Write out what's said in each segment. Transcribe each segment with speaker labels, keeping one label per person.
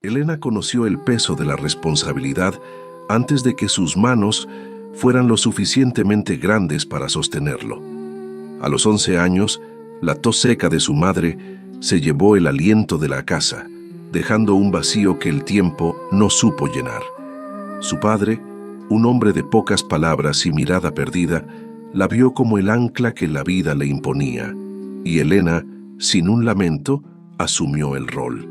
Speaker 1: Elena conoció el peso de la responsabilidad antes de que sus manos fueran lo suficientemente grandes para sostenerlo. A los 11 años, la tos seca de su madre se llevó el aliento de la casa, dejando un vacío que el tiempo no supo llenar. Su padre, un hombre de pocas palabras y mirada perdida, la vio como el ancla que la vida le imponía, y Elena, sin un lamento, asumió el rol.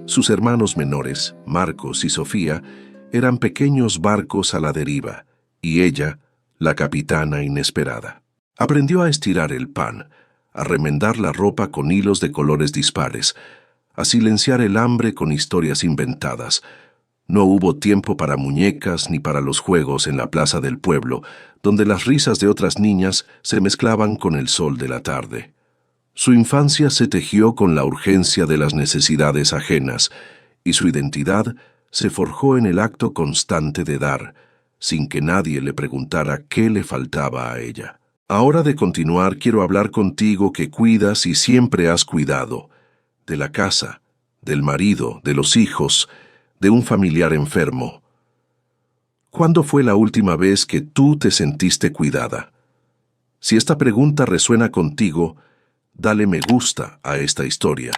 Speaker 1: Sus hermanos menores, Marcos y Sofía, eran pequeños barcos a la deriva, y ella, la capitana inesperada. Aprendió a estirar el pan, a remendar la ropa con hilos de colores dispares, a silenciar el hambre con historias inventadas. No hubo tiempo para muñecas ni para los juegos en la plaza del pueblo, donde las risas de otras niñas se mezclaban con el sol de la tarde. Su infancia se tejió con la urgencia de las necesidades ajenas, y su identidad se forjó en el acto constante de dar, sin que nadie le preguntara qué le faltaba a ella. Ahora de continuar quiero hablar contigo que cuidas y siempre has cuidado, de la casa, del marido, de los hijos, de un familiar enfermo. ¿Cuándo fue la última vez que tú te sentiste cuidada? Si esta pregunta resuena contigo, dale me gusta a esta historia.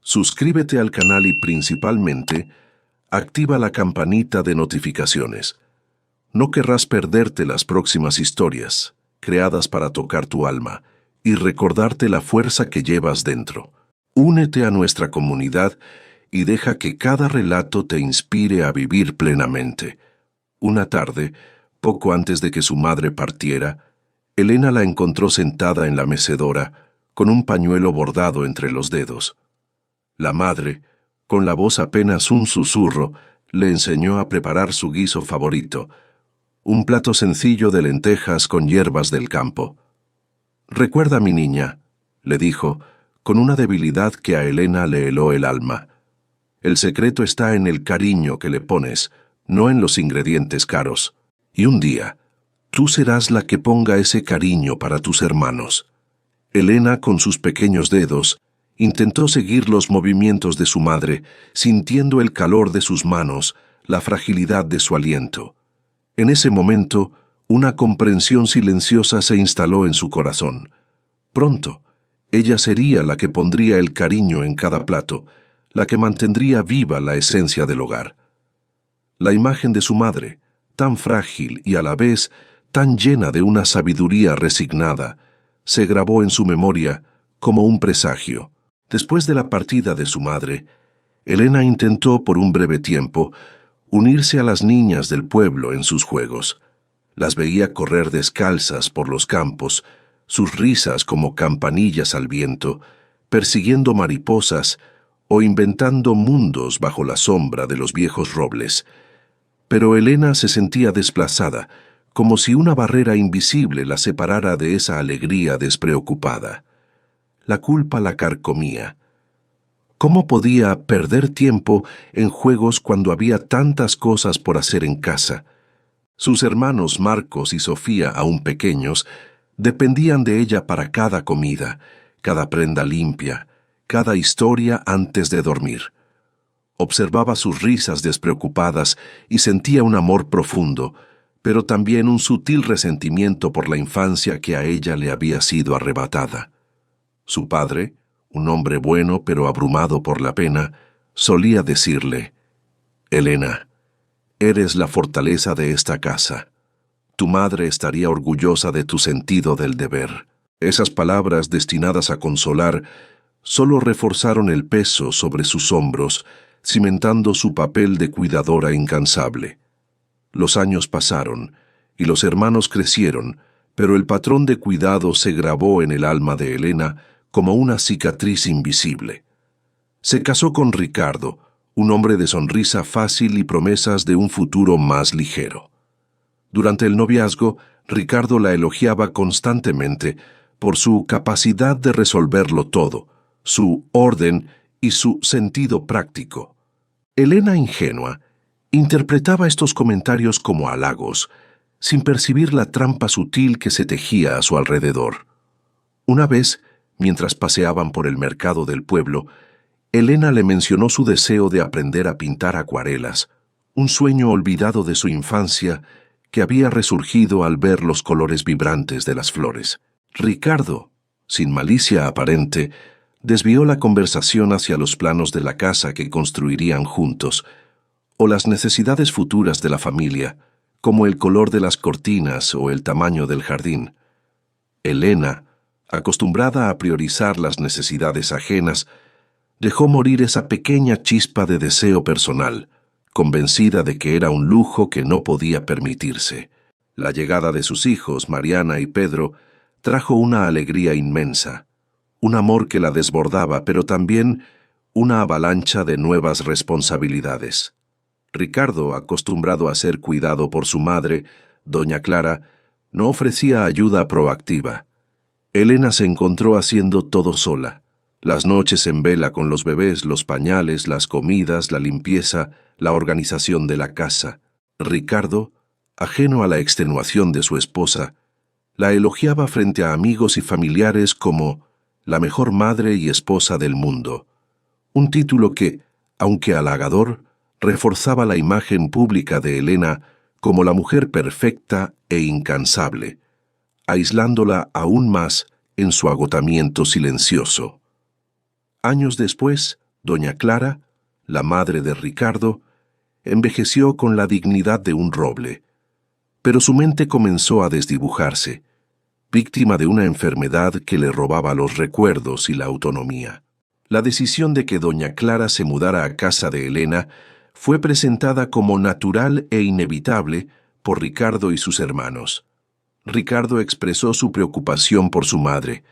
Speaker 1: Suscríbete al canal y principalmente, activa la campanita de notificaciones. No querrás perderte las próximas historias, creadas para tocar tu alma y recordarte la fuerza que llevas dentro. Únete a nuestra comunidad y deja que cada relato te inspire a vivir plenamente. Una tarde, poco antes de que su madre partiera, Elena la encontró sentada en la mecedora, con un pañuelo bordado entre los dedos. La madre, con la voz apenas un susurro, le enseñó a preparar su guiso favorito, un plato sencillo de lentejas con hierbas del campo. «Recuerda, mi niña», le dijo, con una debilidad que a Elena le heló el alma. «El secreto está en el cariño que le pones, no en los ingredientes caros. Y un día, tú serás la que ponga ese cariño para tus hermanos». Elena, con sus pequeños dedos, intentó seguir los movimientos de su madre, sintiendo el calor de sus manos, la fragilidad de su aliento. En ese momento, una comprensión silenciosa se instaló en su corazón. Pronto, ella sería la que pondría el cariño en cada plato, la que mantendría viva la esencia del hogar. La imagen de su madre, tan frágil y a la vez tan llena de una sabiduría resignada, se grabó en su memoria como un presagio. Después de la partida de su madre, Elena intentó por un breve tiempo unirse a las niñas del pueblo en sus juegos. Las veía correr descalzas por los campos, sus risas como campanillas al viento, persiguiendo mariposas o inventando mundos bajo la sombra de los viejos robles. Pero Elena se sentía desplazada, como si una barrera invisible la separara de esa alegría despreocupada. La culpa la carcomía. ¿Cómo podía perder tiempo en juegos cuando había tantas cosas por hacer en casa? Sus hermanos Marcos y Sofía, aún pequeños, dependían de ella para cada comida, cada prenda limpia, cada historia antes de dormir. Observaba sus risas despreocupadas y sentía un amor profundo, pero también un sutil resentimiento por la infancia que a ella le había sido arrebatada. Su padre, un hombre bueno pero abrumado por la pena, solía decirle: «Elena, eres la fortaleza de esta casa. Tu madre estaría orgullosa de tu sentido del deber». Esas palabras destinadas a consolar solo reforzaron el peso sobre sus hombros, cimentando su papel de cuidadora incansable. Los años pasaron y los hermanos crecieron, pero el patrón de cuidado se grabó en el alma de Elena como una cicatriz invisible. Se casó con Ricardo, un hombre de sonrisa fácil y promesas de un futuro más ligero. Durante el noviazgo, Ricardo la elogiaba constantemente por su capacidad de resolverlo todo, su orden y su sentido práctico. Elena, ingenua, interpretaba estos comentarios como halagos, sin percibir la trampa sutil que se tejía a su alrededor. Una vez, mientras paseaban por el mercado del pueblo, Elena le mencionó su deseo de aprender a pintar acuarelas, un sueño olvidado de su infancia que había resurgido al ver los colores vibrantes de las flores. Ricardo, sin malicia aparente, desvió la conversación hacia los planos de la casa que construirían juntos, o las necesidades futuras de la familia, como el color de las cortinas o el tamaño del jardín. Elena, acostumbrada a priorizar las necesidades ajenas, dejó morir esa pequeña chispa de deseo personal, convencida de que era un lujo que no podía permitirse. La llegada de sus hijos, Mariana y Pedro, trajo una alegría inmensa, un amor que la desbordaba, pero también una avalancha de nuevas responsabilidades. Ricardo, acostumbrado a ser cuidado por su madre, doña Clara, no ofrecía ayuda proactiva. Elena se encontró haciendo todo sola. Las noches en vela con los bebés, los pañales, las comidas, la limpieza, la organización de la casa. Ricardo, ajeno a la extenuación de su esposa, la elogiaba frente a amigos y familiares como la mejor madre y esposa del mundo. Un título que, aunque halagador, reforzaba la imagen pública de Elena como la mujer perfecta e incansable, aislándola aún más en su agotamiento silencioso. Años después, doña Clara, la madre de Ricardo, envejeció con la dignidad de un roble, pero su mente comenzó a desdibujarse, víctima de una enfermedad que le robaba los recuerdos y la autonomía. La decisión de que doña Clara se mudara a casa de Elena fue presentada como natural e inevitable por Ricardo y sus hermanos. Ricardo expresó su preocupación por su madre,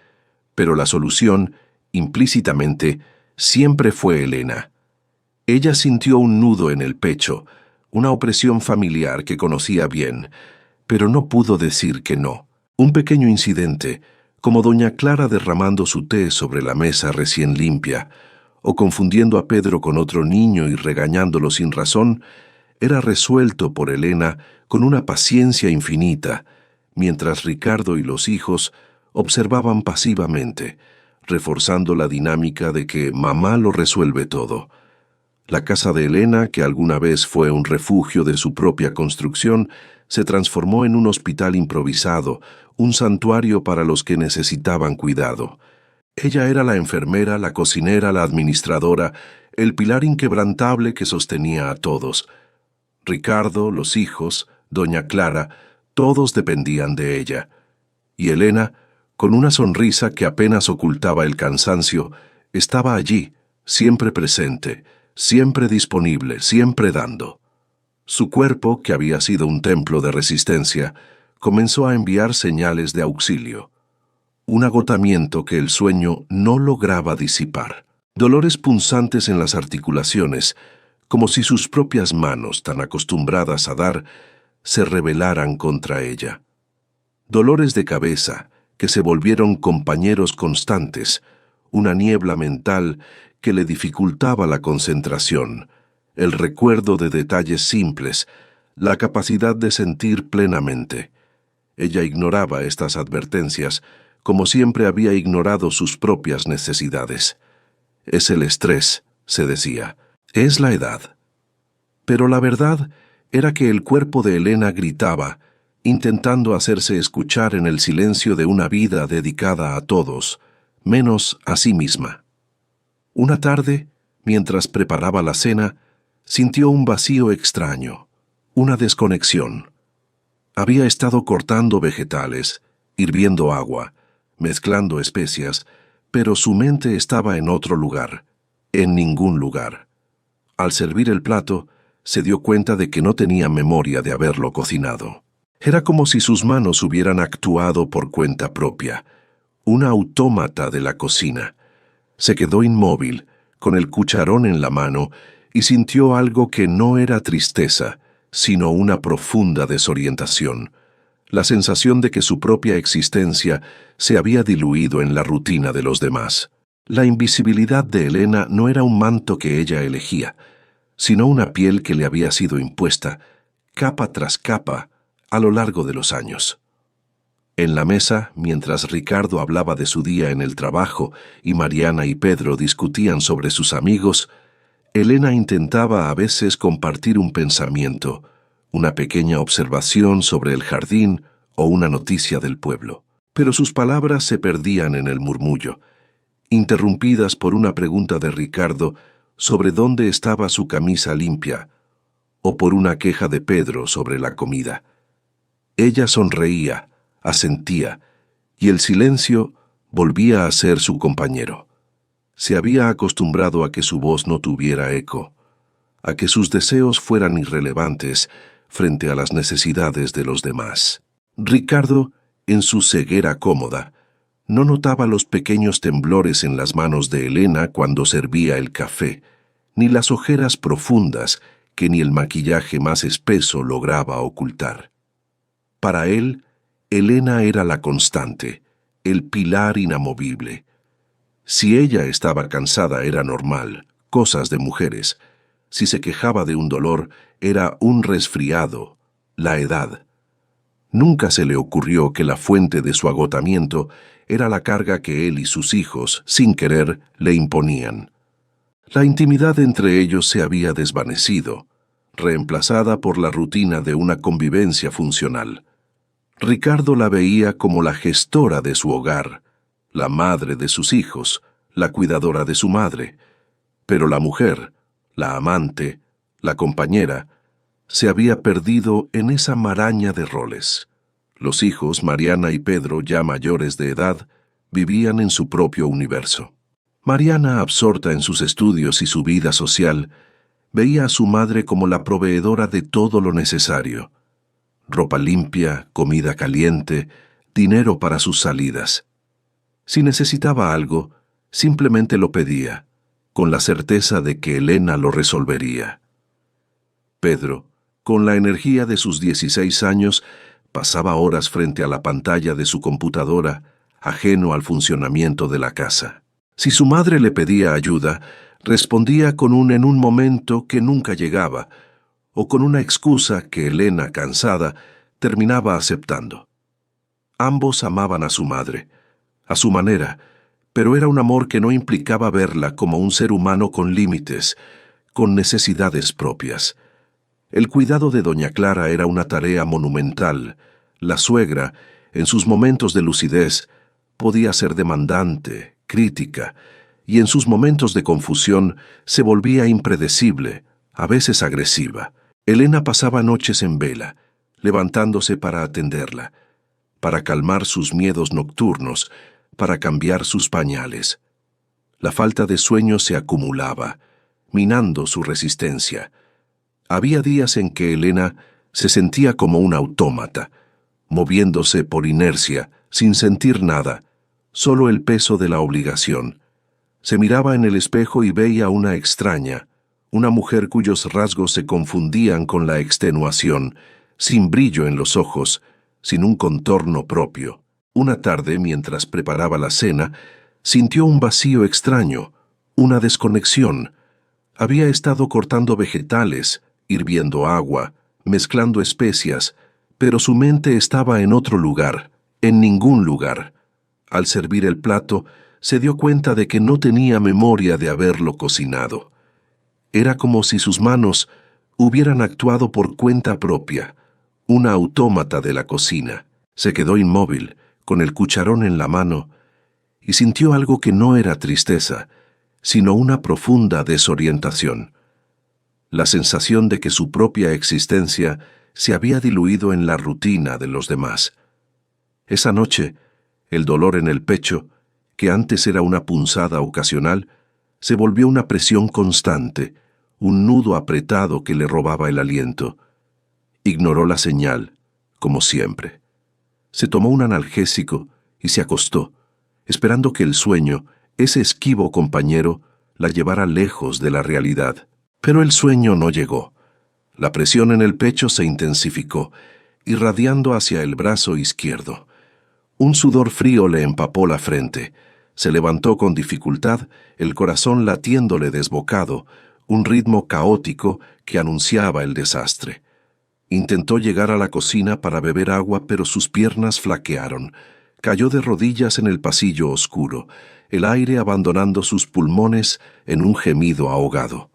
Speaker 1: pero la solución, implícitamente, siempre fue Elena. Ella sintió un nudo en el pecho, una opresión familiar que conocía bien, pero no pudo decir que no. Un pequeño incidente, como doña Clara derramando su té sobre la mesa recién limpia, o confundiendo a Pedro con otro niño y regañándolo sin razón, era resuelto por Elena con una paciencia infinita, mientras Ricardo y los hijos observaban pasivamente, reforzando la dinámica de que mamá lo resuelve todo. La casa de Elena, que alguna vez fue un refugio de su propia construcción, se transformó en un hospital improvisado, un santuario para los que necesitaban cuidado. Ella era la enfermera, la cocinera, la administradora, el pilar inquebrantable que sostenía a todos. Ricardo, los hijos, doña Clara, todos dependían de ella. Y Elena, con una sonrisa que apenas ocultaba el cansancio, estaba allí, siempre presente, siempre disponible, siempre dando. Su cuerpo, que había sido un templo de resistencia, comenzó a enviar señales de auxilio. Un agotamiento que el sueño no lograba disipar. Dolores punzantes en las articulaciones, como si sus propias manos, tan acostumbradas a dar, se rebelaran contra ella. Dolores de cabeza que se volvieron compañeros constantes, una niebla mental que le dificultaba la concentración, el recuerdo de detalles simples, la capacidad de sentir plenamente. Ella ignoraba estas advertencias, como siempre había ignorado sus propias necesidades. Es el estrés, se decía, es la edad. Pero la verdad era que el cuerpo de Elena gritaba, intentando hacerse escuchar en el silencio de una vida dedicada a todos, menos a sí misma. Una tarde, mientras preparaba la cena, sintió un vacío extraño, una desconexión. Había estado cortando vegetales, hirviendo agua, mezclando especias, pero su mente estaba en otro lugar, en ningún lugar. Al servir el plato, se dio cuenta de que no tenía memoria de haberlo cocinado. Era como si sus manos hubieran actuado por cuenta propia, una autómata de la cocina. Se quedó inmóvil, con el cucharón en la mano, y sintió algo que no era tristeza, sino una profunda desorientación, la sensación de que su propia existencia se había diluido en la rutina de los demás. La invisibilidad de Elena no era un manto que ella elegía, sino una piel que le había sido impuesta, capa tras capa, a lo largo de los años. En la mesa, mientras Ricardo hablaba de su día en el trabajo y Mariana y Pedro discutían sobre sus amigos, Elena intentaba a veces compartir un pensamiento, una pequeña observación sobre el jardín o una noticia del pueblo. Pero sus palabras se perdían en el murmullo, interrumpidas por una pregunta de Ricardo sobre dónde estaba su camisa limpia, o por una queja de Pedro sobre la comida. Ella sonreía, asentía, y el silencio volvía a ser su compañero. Se había acostumbrado a que su voz no tuviera eco, a que sus deseos fueran irrelevantes frente a las necesidades de los demás. Ricardo, en su ceguera cómoda, no notaba los pequeños temblores en las manos de Elena cuando servía el café, ni las ojeras profundas que ni el maquillaje más espeso lograba ocultar. Para él, Elena era la constante, el pilar inamovible. Si ella estaba cansada era normal, cosas de mujeres. Si se quejaba de un dolor, era un resfriado, la edad. Nunca se le ocurrió que la fuente de su agotamiento era la carga que él y sus hijos, sin querer, le imponían. La intimidad entre ellos se había desvanecido, reemplazada por la rutina de una convivencia funcional. Ricardo la veía como la gestora de su hogar, la madre de sus hijos, la cuidadora de su madre, pero la mujer, la amante, la compañera, se había perdido en esa maraña de roles. Los hijos, Mariana y Pedro, ya mayores de edad, vivían en su propio universo. Mariana, absorta en sus estudios y su vida social, veía a su madre como la proveedora de todo lo necesario: ropa limpia, comida caliente, dinero para sus salidas. Si necesitaba algo, simplemente lo pedía, con la certeza de que Elena lo resolvería. Pedro, con la energía de sus 16 años, pasaba horas frente a la pantalla de su computadora, ajeno al funcionamiento de la casa. Si su madre le pedía ayuda, respondía con un en un momento que nunca llegaba, o con una excusa que Elena, cansada, terminaba aceptando. Ambos amaban a su madre, a su manera, pero era un amor que no implicaba verla como un ser humano con límites, con necesidades propias. El cuidado de doña Clara era una tarea monumental. La suegra, en sus momentos de lucidez, podía ser demandante, crítica, y en sus momentos de confusión se volvía impredecible, a veces agresiva. Elena pasaba noches en vela, levantándose para atenderla, para calmar sus miedos nocturnos, para cambiar sus pañales. La falta de sueño se acumulaba, minando su resistencia. Había días en que Elena se sentía como un autómata, moviéndose por inercia, sin sentir nada, solo el peso de la obligación. Se miraba en el espejo y veía una extraña, una mujer cuyos rasgos se confundían con la extenuación, sin brillo en los ojos, sin un contorno propio. Una tarde, mientras preparaba la cena, sintió un vacío extraño, una desconexión. Había estado cortando vegetales, hirviendo agua, mezclando especias, pero su mente estaba en otro lugar, en ningún lugar. Al servir el plato, se dio cuenta de que no tenía memoria de haberlo cocinado. Era como si sus manos hubieran actuado por cuenta propia, una autómata de la cocina. Se quedó inmóvil, con el cucharón en la mano, y sintió algo que no era tristeza, sino una profunda desorientación. La sensación de que su propia existencia se había diluido en la rutina de los demás. Esa noche, el dolor en el pecho, que antes era una punzada ocasional, se volvió una presión constante, un nudo apretado que le robaba el aliento. Ignoró la señal, como siempre. Se tomó un analgésico y se acostó, esperando que el sueño, ese esquivo compañero, la llevara lejos de la realidad. Pero el sueño no llegó. La presión en el pecho se intensificó, irradiando hacia el brazo izquierdo. Un sudor frío le empapó la frente. Se levantó con dificultad, el corazón latiéndole desbocado, un ritmo caótico que anunciaba el desastre. Intentó llegar a la cocina para beber agua, pero sus piernas flaquearon. Cayó de rodillas en el pasillo oscuro, el aire abandonando sus pulmones en un gemido ahogado.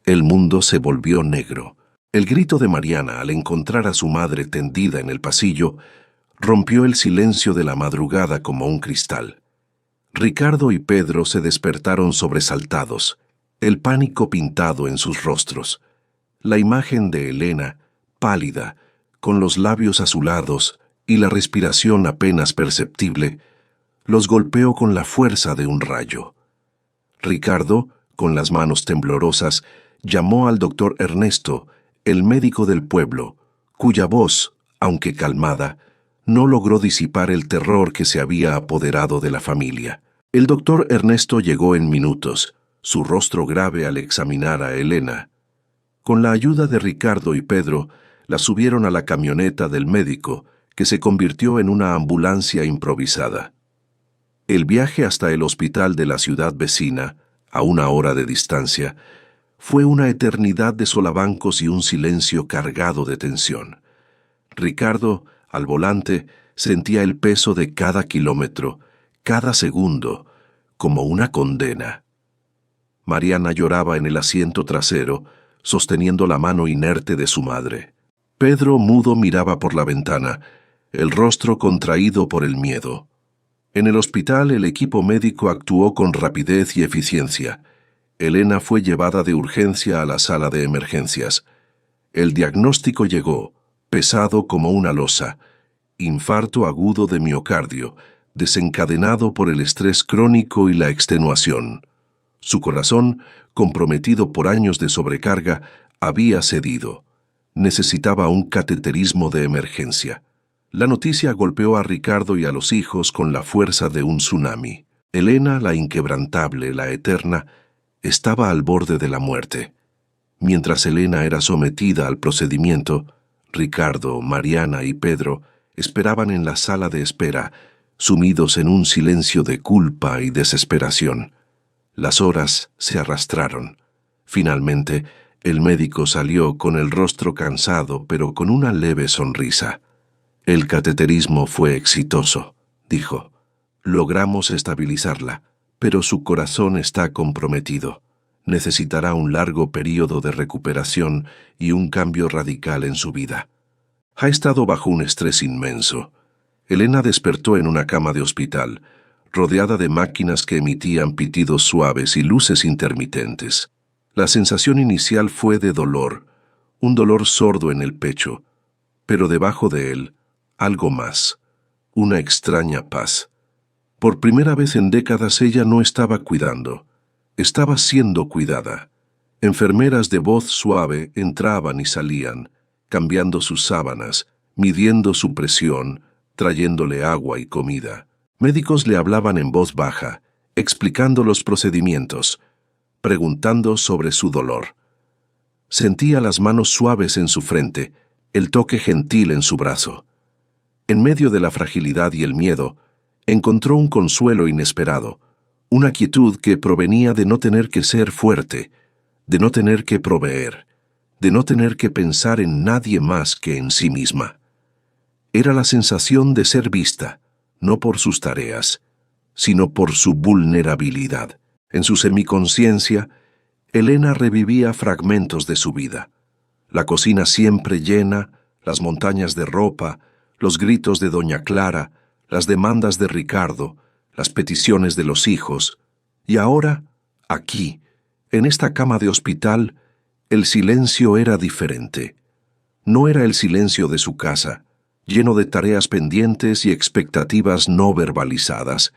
Speaker 1: El mundo se volvió negro. El grito de Mariana al encontrar a su madre tendida en el pasillo rompió el silencio de la madrugada como un cristal. Ricardo y Pedro se despertaron sobresaltados, el pánico pintado en sus rostros. La imagen de Elena, pálida, con los labios azulados y la respiración apenas perceptible, los golpeó con la fuerza de un rayo. Ricardo, con las manos temblorosas, llamó al doctor Ernesto, el médico del pueblo, cuya voz, aunque calmada, no logró disipar el terror que se había apoderado de la familia. El doctor Ernesto llegó en minutos, su rostro grave al examinar a Elena. Con la ayuda de Ricardo y Pedro, la subieron a la camioneta del médico, que se convirtió en una ambulancia improvisada. El viaje hasta el hospital de la ciudad vecina, a 1 hora de distancia, fue una eternidad de solabancos y un silencio cargado de tensión. Ricardo, al volante, sentía el peso de cada kilómetro, cada segundo, como una condena. Mariana lloraba en el asiento trasero, sosteniendo la mano inerte de su madre. Pedro, mudo, miraba por la ventana, el rostro contraído por el miedo. En el hospital, el equipo médico actuó con rapidez y eficiencia. Elena fue llevada de urgencia a la sala de emergencias. El diagnóstico llegó, pesado como una losa: infarto agudo de miocardio, desencadenado por el estrés crónico y la extenuación. Su corazón, comprometido por años de sobrecarga, había cedido. Necesitaba un cateterismo de emergencia. La noticia golpeó a Ricardo y a los hijos con la fuerza de un tsunami. Elena, la inquebrantable, la eterna, estaba al borde de la muerte. Mientras Elena era sometida al procedimiento, Ricardo, Mariana y Pedro esperaban en la sala de espera, sumidos en un silencio de culpa y desesperación. Las horas se arrastraron. Finalmente, el médico salió con el rostro cansado, pero con una leve sonrisa. «El cateterismo fue exitoso», dijo. «Logramos estabilizarla, pero su corazón está comprometido. Necesitará un largo período de recuperación y un cambio radical en su vida». Ha estado bajo un estrés inmenso. Elena despertó en una cama de hospital, rodeada de máquinas que emitían pitidos suaves y luces intermitentes. La sensación inicial fue de dolor, un dolor sordo en el pecho, pero debajo de él, algo más, una extraña paz. Por primera vez en décadas ella no estaba cuidando, estaba siendo cuidada. Enfermeras de voz suave entraban y salían, cambiando sus sábanas, midiendo su presión, trayéndole agua y comida. Médicos le hablaban en voz baja, explicando los procedimientos, preguntando sobre su dolor. Sentía las manos suaves en su frente, el toque gentil en su brazo. En medio de la fragilidad y el miedo, encontró un consuelo inesperado, una quietud que provenía de no tener que ser fuerte, de no tener que proveer, de no tener que pensar en nadie más que en sí misma. Era la sensación de ser vista, no por sus tareas, sino por su vulnerabilidad. En su semiconsciencia, Elena revivía fragmentos de su vida. La cocina siempre llena, las montañas de ropa, los gritos de doña Clara, las demandas de Ricardo, las peticiones de los hijos. Y ahora, aquí, en esta cama de hospital, el silencio era diferente. No era el silencio de su casa, lleno de tareas pendientes y expectativas no verbalizadas.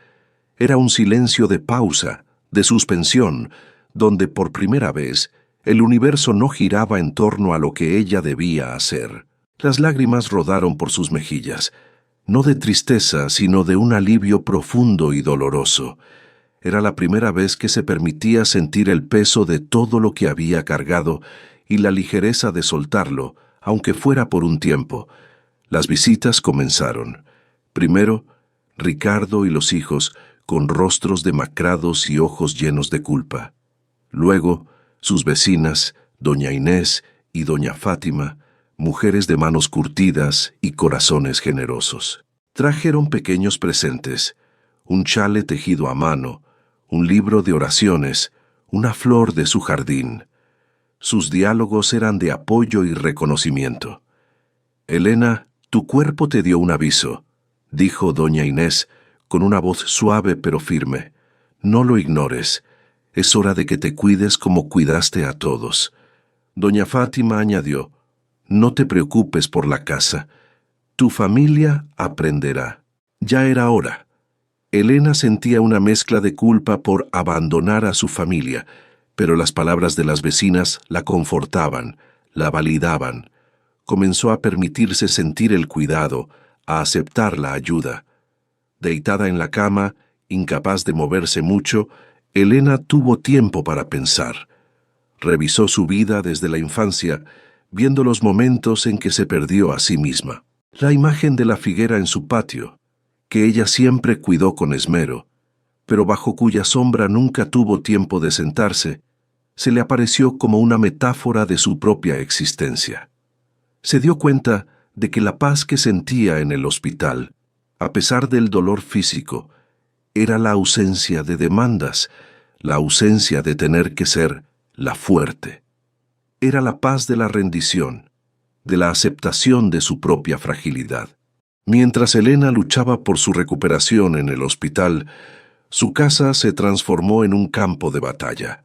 Speaker 1: Era un silencio de pausa, de suspensión, donde por primera vez el universo no giraba en torno a lo que ella debía hacer. Las lágrimas rodaron por sus mejillas, no de tristeza, sino de un alivio profundo y doloroso. Era la primera vez que se permitía sentir el peso de todo lo que había cargado y la ligereza de soltarlo, aunque fuera por un tiempo. Las visitas comenzaron. Primero, Ricardo y los hijos, con rostros demacrados y ojos llenos de culpa. Luego, sus vecinas, doña Inés y doña Fátima, mujeres de manos curtidas y corazones generosos. Trajeron pequeños presentes, un chale tejido a mano, un libro de oraciones, una flor de su jardín. Sus diálogos eran de apoyo y reconocimiento. «Elena, tu cuerpo te dio un aviso», dijo doña Inés, con una voz suave pero firme. «No lo ignores. Es hora de que te cuides como cuidaste a todos». Doña Fátima añadió: «No te preocupes por la casa. Tu familia aprenderá». Ya era hora. Elena sentía una mezcla de culpa por abandonar a su familia, pero las palabras de las vecinas la confortaban, la validaban. Comenzó a permitirse sentir el cuidado, a aceptar la ayuda. Deitada en la cama, incapaz de moverse mucho, Elena tuvo tiempo para pensar. Revisó su vida desde la infancia, viendo los momentos en que se perdió a sí misma. La imagen de la figuera en su patio, que ella siempre cuidó con esmero, pero bajo cuya sombra nunca tuvo tiempo de sentarse, se le apareció como una metáfora de su propia existencia. Se dio cuenta de que la paz que sentía en el hospital, a pesar del dolor físico, era la ausencia de demandas, la ausencia de tener que ser la fuerte. Era la paz de la rendición, de la aceptación de su propia fragilidad. Mientras Elena luchaba por su recuperación en el hospital, su casa se transformó en un campo de batalla.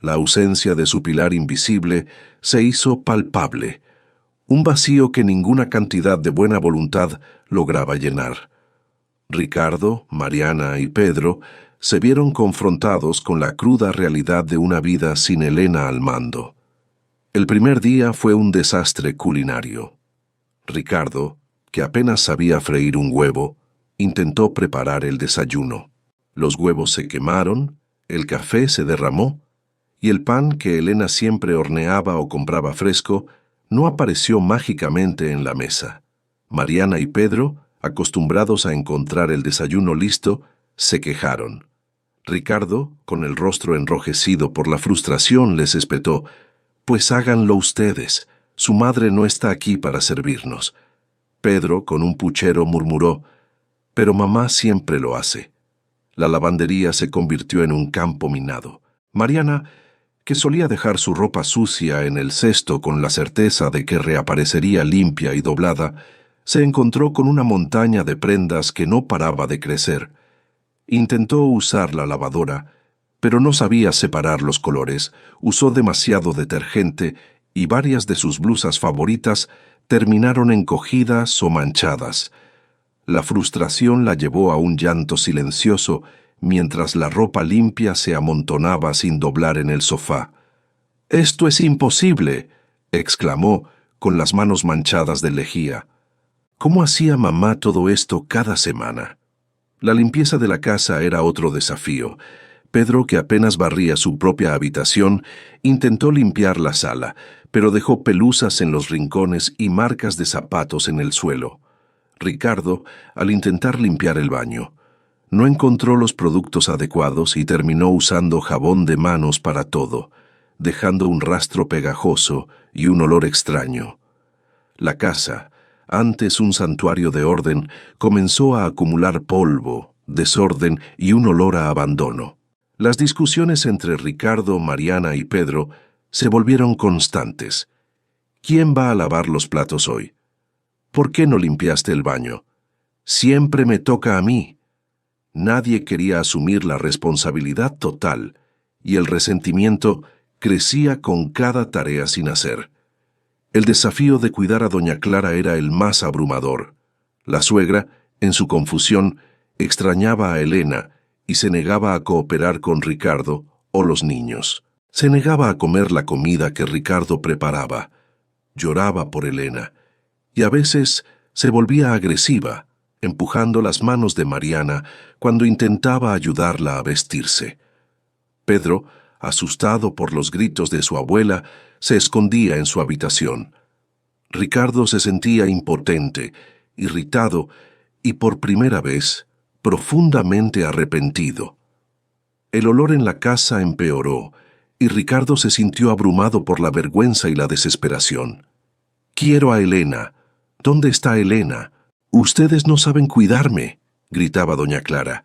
Speaker 1: La ausencia de su pilar invisible se hizo palpable, un vacío que ninguna cantidad de buena voluntad lograba llenar. Ricardo, Mariana y Pedro se vieron confrontados con la cruda realidad de una vida sin Elena al mando. El primer día fue un desastre culinario. Ricardo, que apenas sabía freír un huevo, intentó preparar el desayuno. Los huevos se quemaron, el café se derramó, y el pan que Elena siempre horneaba o compraba fresco no apareció mágicamente en la mesa. Mariana y Pedro, acostumbrados a encontrar el desayuno listo, se quejaron. Ricardo, con el rostro enrojecido por la frustración, les espetó: «Pues háganlo ustedes, su madre no está aquí para servirnos». Pedro, con un puchero, murmuró: «Pero mamá siempre lo hace». La lavandería se convirtió en un campo minado. Mariana, que solía dejar su ropa sucia en el cesto con la certeza de que reaparecería limpia y doblada, se encontró con una montaña de prendas que no paraba de crecer. Intentó usar la lavadora, pero no sabía separar los colores, usó demasiado detergente y varias de sus blusas favoritas terminaron encogidas o manchadas. La frustración la llevó a un llanto silencioso mientras la ropa limpia se amontonaba sin doblar en el sofá. «¡Esto es imposible!», exclamó, con las manos manchadas de lejía. ¿Cómo hacía mamá todo esto cada semana? La limpieza de la casa era otro desafío. Pedro, que apenas barría su propia habitación, intentó limpiar la sala, pero dejó pelusas en los rincones y marcas de zapatos en el suelo. Ricardo, al intentar limpiar el baño, no encontró los productos adecuados y terminó usando jabón de manos para todo, dejando un rastro pegajoso y un olor extraño. La casa, antes un santuario de orden, comenzó a acumular polvo, desorden y un olor a abandono. Las discusiones entre Ricardo, Mariana y Pedro se volvieron constantes. ¿Quién va a lavar los platos hoy? ¿Por qué no limpiaste el baño? Siempre me toca a mí. Nadie quería asumir la responsabilidad total, y el resentimiento crecía con cada tarea sin hacer. El desafío de cuidar a doña Clara era el más abrumador. La suegra, en su confusión, extrañaba a Elena y se negaba a cooperar con Ricardo o los niños. Se negaba a comer la comida que Ricardo preparaba. Lloraba por Elena, y a veces se volvía agresiva, empujando las manos de Mariana cuando intentaba ayudarla a vestirse. Pedro, asustado por los gritos de su abuela, se escondía en su habitación. Ricardo se sentía impotente, irritado y, por primera vez, profundamente arrepentido. El olor en la casa empeoró, y Ricardo se sintió abrumado por la vergüenza y la desesperación. Quiero a Elena. ¿Dónde está Elena? Ustedes no saben cuidarme, gritaba doña Clara,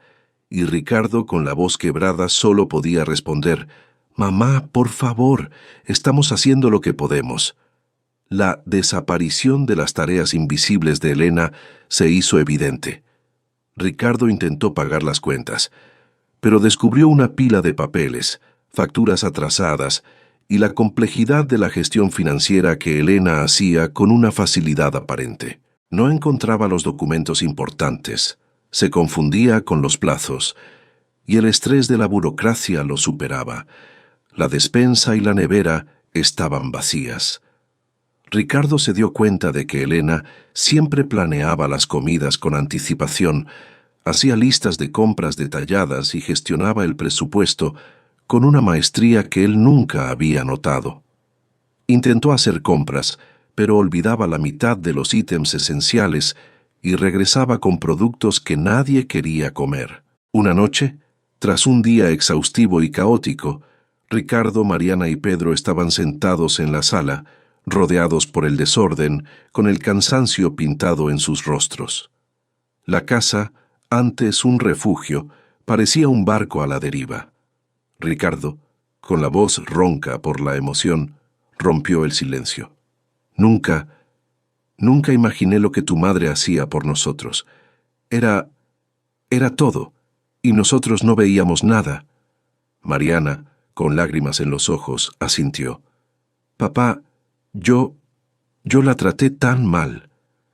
Speaker 1: y Ricardo, con la voz quebrada, solo podía responder: «Mamá, por favor, estamos haciendo lo que podemos». La desaparición de las tareas invisibles de Elena se hizo evidente. Ricardo intentó pagar las cuentas, pero descubrió una pila de papeles, facturas atrasadas y la complejidad de la gestión financiera que Elena hacía con una facilidad aparente. No encontraba los documentos importantes, se confundía con los plazos, y el estrés de la burocracia lo superaba. La despensa y la nevera estaban vacías. Ricardo se dio cuenta de que Elena siempre planeaba las comidas con anticipación, hacía listas de compras detalladas y gestionaba el presupuesto con una maestría que él nunca había notado. Intentó hacer compras, pero olvidaba la mitad de los ítems esenciales y regresaba con productos que nadie quería comer. Una noche, tras un día exhaustivo y caótico, Ricardo, Mariana y Pedro estaban sentados en la sala, rodeados por el desorden, con el cansancio pintado en sus rostros. La casa, antes un refugio, parecía un barco a la deriva. Ricardo, con la voz ronca por la emoción, rompió el silencio. Nunca imaginé lo que tu madre hacía por nosotros. Era todo, y nosotros no veíamos nada. Mariana, con lágrimas en los ojos, asintió. Papá, yo la traté tan mal,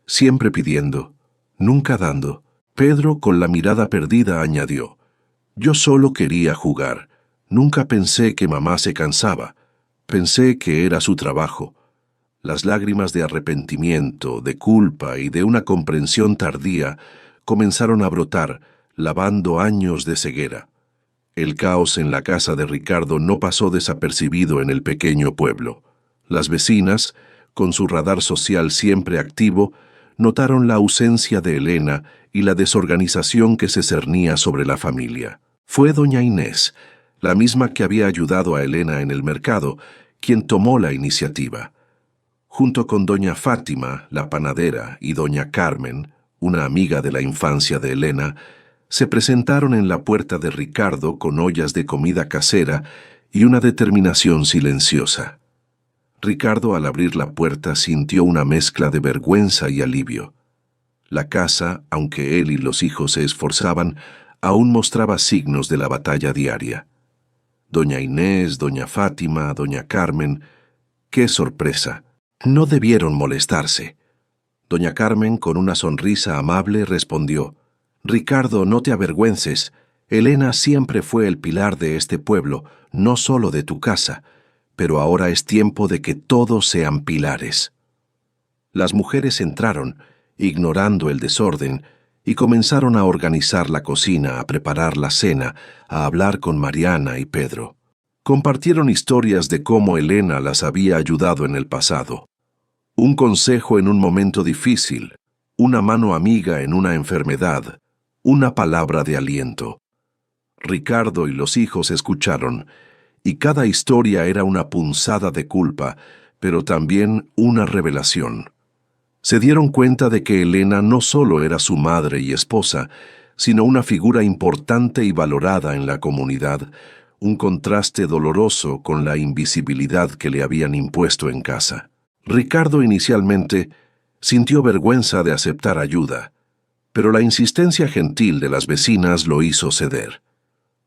Speaker 1: siempre pidiendo, nunca dando. Pedro, con la mirada perdida, añadió: yo solo quería jugar. Nunca pensé que mamá se cansaba. Pensé que era su trabajo. Las lágrimas de arrepentimiento, de culpa y de una comprensión tardía comenzaron a brotar, lavando años de ceguera. El caos en la casa de Ricardo no pasó desapercibido en el pequeño pueblo. Las vecinas, con su radar social siempre activo, notaron la ausencia de Elena y la desorganización que se cernía sobre la familia. Fue doña Inés, la misma que había ayudado a Elena en el mercado, quien tomó la iniciativa. Junto con doña Fátima, la panadera, y doña Carmen, una amiga de la infancia de Elena, se presentaron en la puerta de Ricardo con ollas de comida casera y una determinación silenciosa. Ricardo, al abrir la puerta, sintió una mezcla de vergüenza y alivio. La casa, aunque él y los hijos se esforzaban, aún mostraba signos de la batalla diaria. Doña Inés, doña Fátima, doña Carmen, ¡qué sorpresa! No debieron molestarse. Doña Carmen, con una sonrisa amable, respondió: Ricardo, no te avergüences. Elena siempre fue el pilar de este pueblo, no solo de tu casa, pero ahora es tiempo de que todos sean pilares. Las mujeres entraron, ignorando el desorden, y comenzaron a organizar la cocina, a preparar la cena, a hablar con Mariana y Pedro. Compartieron historias de cómo Elena las había ayudado en el pasado. Un consejo en un momento difícil, una mano amiga en una enfermedad, una palabra de aliento. Ricardo y los hijos escucharon, y cada historia era una punzada de culpa, pero también una revelación. Se dieron cuenta de que Elena no solo era su madre y esposa, sino una figura importante y valorada en la comunidad, un contraste doloroso con la invisibilidad que le habían impuesto en casa. Ricardo inicialmente sintió vergüenza de aceptar ayuda, pero la insistencia gentil de las vecinas lo hizo ceder.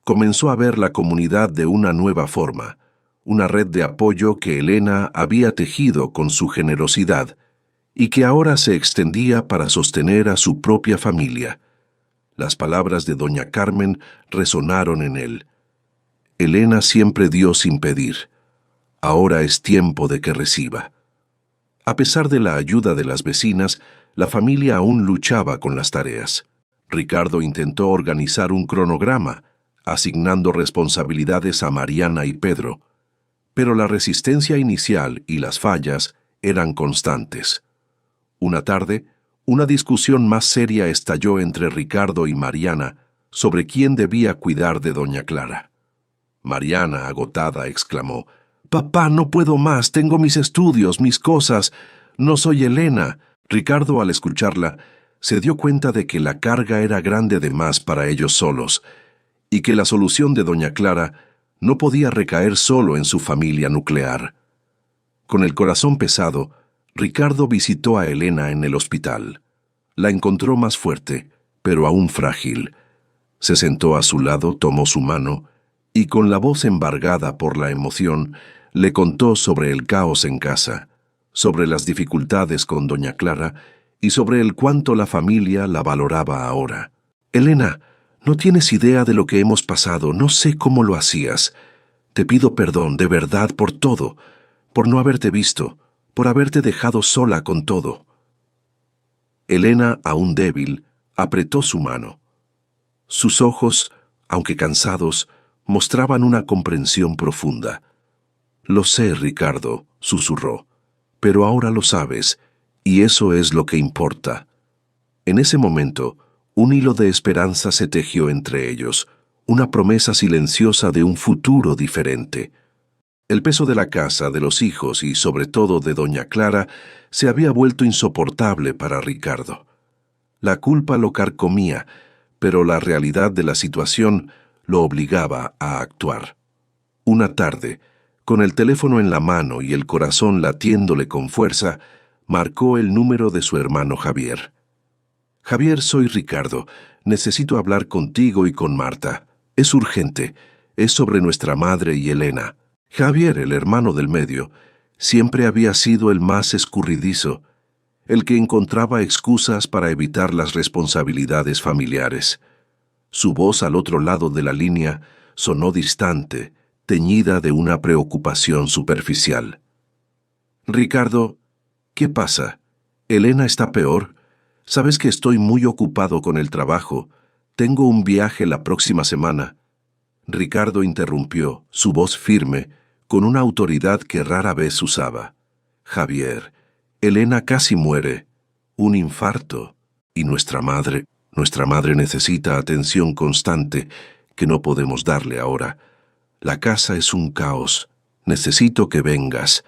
Speaker 1: Comenzó a ver la comunidad de una nueva forma, una red de apoyo que Elena había tejido con su generosidad y que ahora se extendía para sostener a su propia familia. Las palabras de doña Carmen resonaron en él. Elena siempre dio sin pedir. Ahora es tiempo de que reciba. A pesar de la ayuda de las vecinas, la familia aún luchaba con las tareas. Ricardo intentó organizar un cronograma, asignando responsabilidades a Mariana y Pedro, pero la resistencia inicial y las fallas eran constantes. Una tarde, una discusión más seria estalló entre Ricardo y Mariana sobre quién debía cuidar de doña Clara. Mariana, agotada, exclamó: «Papá, no puedo más, tengo mis estudios, mis cosas. No soy Elena. Ricardo, al escucharla, se dio cuenta de que la carga era grande de más para ellos solos, y que la solución de doña Clara no podía recaer solo en su familia nuclear. Con el corazón pesado, Ricardo visitó a Elena en el hospital. La encontró más fuerte, pero aún frágil. Se sentó a su lado, tomó su mano, y con la voz embargada por la emoción, le contó sobre el caos en casa, sobre las dificultades con doña Clara y sobre el cuánto la familia la valoraba ahora. «Elena, no tienes idea de lo que hemos pasado, no sé cómo lo hacías. Te pido perdón, de verdad, por todo, por no haberte visto, por haberte dejado sola con todo». Elena, aún débil, apretó su mano. Sus ojos, aunque cansados, mostraban una comprensión profunda. «Lo sé, Ricardo», susurró, «pero ahora lo sabes, y eso es lo que importa». En ese momento, un hilo de esperanza se tejió entre ellos, una promesa silenciosa de un futuro diferente. El peso de la casa, de los hijos y sobre todo de doña Clara se había vuelto insoportable para Ricardo. La culpa lo carcomía, pero la realidad de la situación lo obligaba a actuar. Una tarde, con el teléfono en la mano y el corazón latiéndole con fuerza, marcó el número de su hermano Javier. «Javier, soy Ricardo. Necesito hablar contigo y con Marta. Es urgente. Es sobre nuestra madre y Elena». Javier, el hermano del medio, siempre había sido el más escurridizo, el que encontraba excusas para evitar las responsabilidades familiares. Su voz al otro lado de la línea sonó distante, teñida de una preocupación superficial. «Ricardo, ¿qué pasa? ¿Elena está peor? Sabes que estoy muy ocupado con el trabajo. Tengo un viaje la próxima semana». Ricardo interrumpió, su voz firme, con una autoridad que rara vez usaba. «Javier, Elena casi muere. Un infarto. Y nuestra madre necesita atención constante que no podemos darle ahora. La casa es un caos. Necesito que vengas,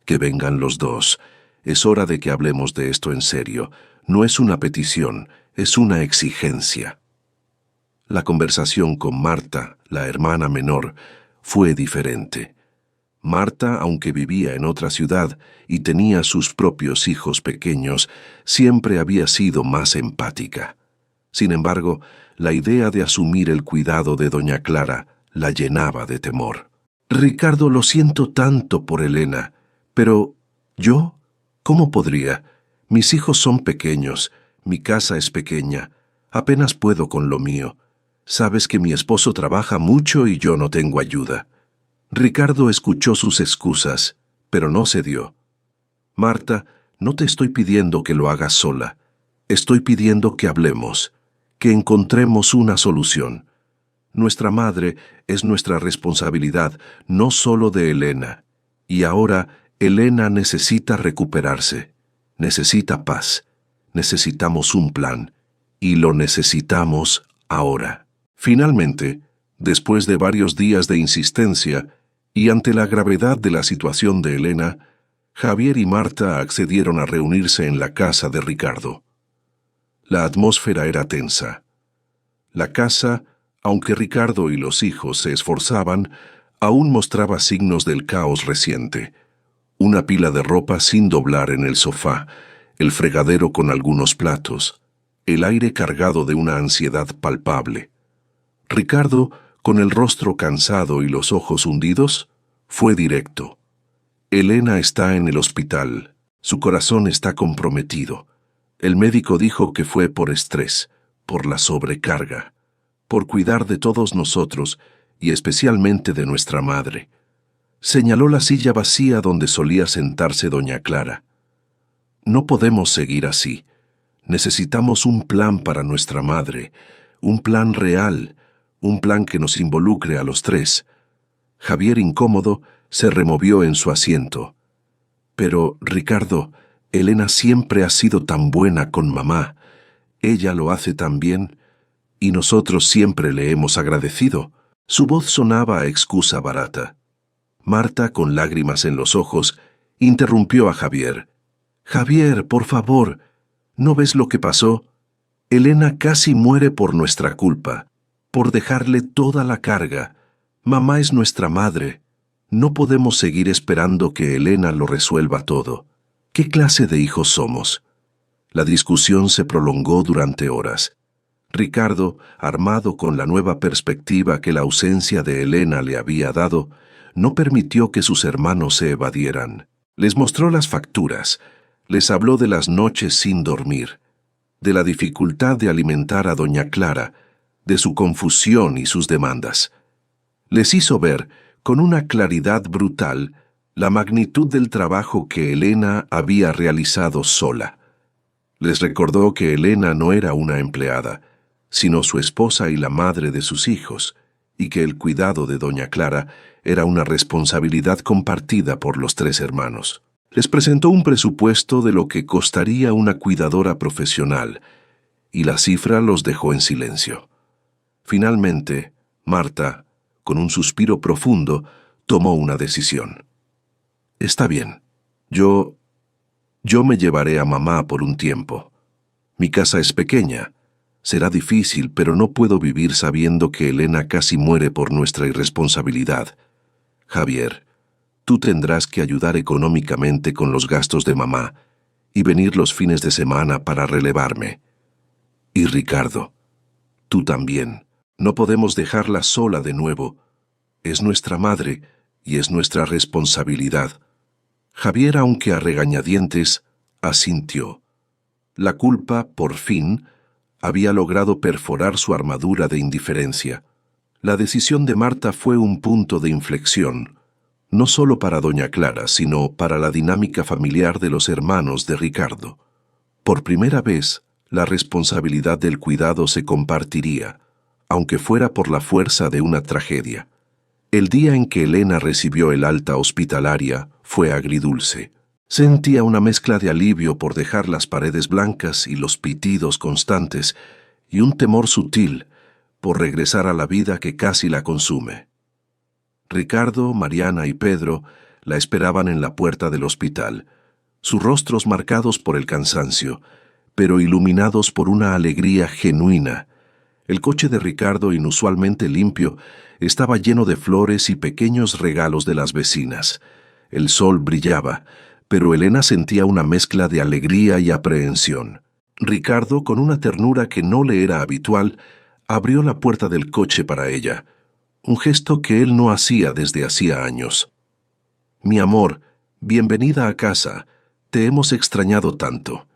Speaker 1: que vengan los dos. Es hora de que hablemos de esto en serio. No es una petición, es una exigencia». La conversación con Marta, la hermana menor, fue diferente. Marta, aunque vivía en otra ciudad y tenía sus propios hijos pequeños, siempre había sido más empática. Sin embargo, la idea de asumir el cuidado de doña Clara la llenaba de temor. «Ricardo, lo siento tanto por Elena, pero ¿yo? ¿Cómo podría? Mis hijos son pequeños, mi casa es pequeña, apenas puedo con lo mío. Sabes que mi esposo trabaja mucho y yo no tengo ayuda». Ricardo escuchó sus excusas, pero no cedió. «Marta, no te estoy pidiendo que lo hagas sola. Estoy pidiendo que hablemos, que encontremos una solución. Nuestra madre es nuestra responsabilidad, no solo de Elena. Y ahora Elena necesita recuperarse, necesita paz, necesitamos un plan, y lo necesitamos ahora». Finalmente, después de varios días de insistencia y ante la gravedad de la situación de Elena, Javier y Marta accedieron a reunirse en la casa de Ricardo. La atmósfera era tensa. La casa, aunque Ricardo y los hijos se esforzaban, aún mostraba signos del caos reciente. Una pila de ropa sin doblar en el sofá, el fregadero con algunos platos, el aire cargado de una ansiedad palpable. Ricardo, con el rostro cansado y los ojos hundidos, fue directo. «Elena está en el hospital. Su corazón está comprometido. El médico dijo que fue por estrés, por la sobrecarga, por cuidar de todos nosotros y especialmente de nuestra madre». Señaló la silla vacía donde solía sentarse doña Clara. «No podemos seguir así. Necesitamos un plan para nuestra madre, un plan real, un plan que nos involucre a los tres». Javier, incómodo, se removió en su asiento. «Pero, Ricardo, Elena siempre ha sido tan buena con mamá. Ella lo hace tan bien, y nosotros siempre le hemos agradecido». Su voz sonaba a excusa barata. Marta, con lágrimas en los ojos, interrumpió a Javier. Javier, por favor, ¿no ves lo que pasó? Elena casi muere por nuestra culpa, por dejarle toda la carga. Mamá es nuestra madre. No podemos seguir esperando que Elena lo resuelva todo. ¿Qué clase de hijos somos? La discusión se prolongó durante horas. Ricardo, armado con la nueva perspectiva que la ausencia de Elena le había dado, no permitió que sus hermanos se evadieran. Les mostró las facturas, les habló de las noches sin dormir, de la dificultad de alimentar a doña Clara, de su confusión y sus demandas. Les hizo ver, con una claridad brutal, la magnitud del trabajo que Elena había realizado sola. Les recordó que Elena no era una empleada, sino su esposa y la madre de sus hijos, y que el cuidado de doña Clara era una responsabilidad compartida por los tres hermanos. Les presentó un presupuesto de lo que costaría una cuidadora profesional, y la cifra los dejó en silencio. Finalmente, Marta, con un suspiro profundo, tomó una decisión. Está bien, yo me llevaré a mamá por un tiempo. Mi casa es pequeña. Será difícil, pero no puedo vivir sabiendo que Elena casi muere por nuestra irresponsabilidad. Javier, tú tendrás que ayudar económicamente con los gastos de mamá y venir los fines de semana para relevarme. Y Ricardo, tú también. No podemos dejarla sola de nuevo. Es nuestra madre y es nuestra responsabilidad. Javier, aunque a regañadientes, asintió. La culpa, por fin, había logrado perforar su armadura de indiferencia. La decisión de Marta fue un punto de inflexión, no solo para doña Clara, sino para la dinámica familiar de los hermanos de Ricardo. Por primera vez, la responsabilidad del cuidado se compartiría, aunque fuera por la fuerza de una tragedia. El día en que Elena recibió el alta hospitalaria fue agridulce. Sentía una mezcla de alivio por dejar las paredes blancas y los pitidos constantes, y un temor sutil por regresar a la vida que casi la consume. Ricardo, Mariana y Pedro la esperaban en la puerta del hospital, sus rostros marcados por el cansancio, pero iluminados por una alegría genuina. El coche de Ricardo, inusualmente limpio, estaba lleno de flores y pequeños regalos de las vecinas. El sol brillaba, pero Elena sentía una mezcla de alegría y aprehensión. Ricardo, con una ternura que no le era habitual, abrió la puerta del coche para ella, un gesto que él no hacía desde hacía años. «Mi amor, bienvenida a casa. Te hemos extrañado tanto».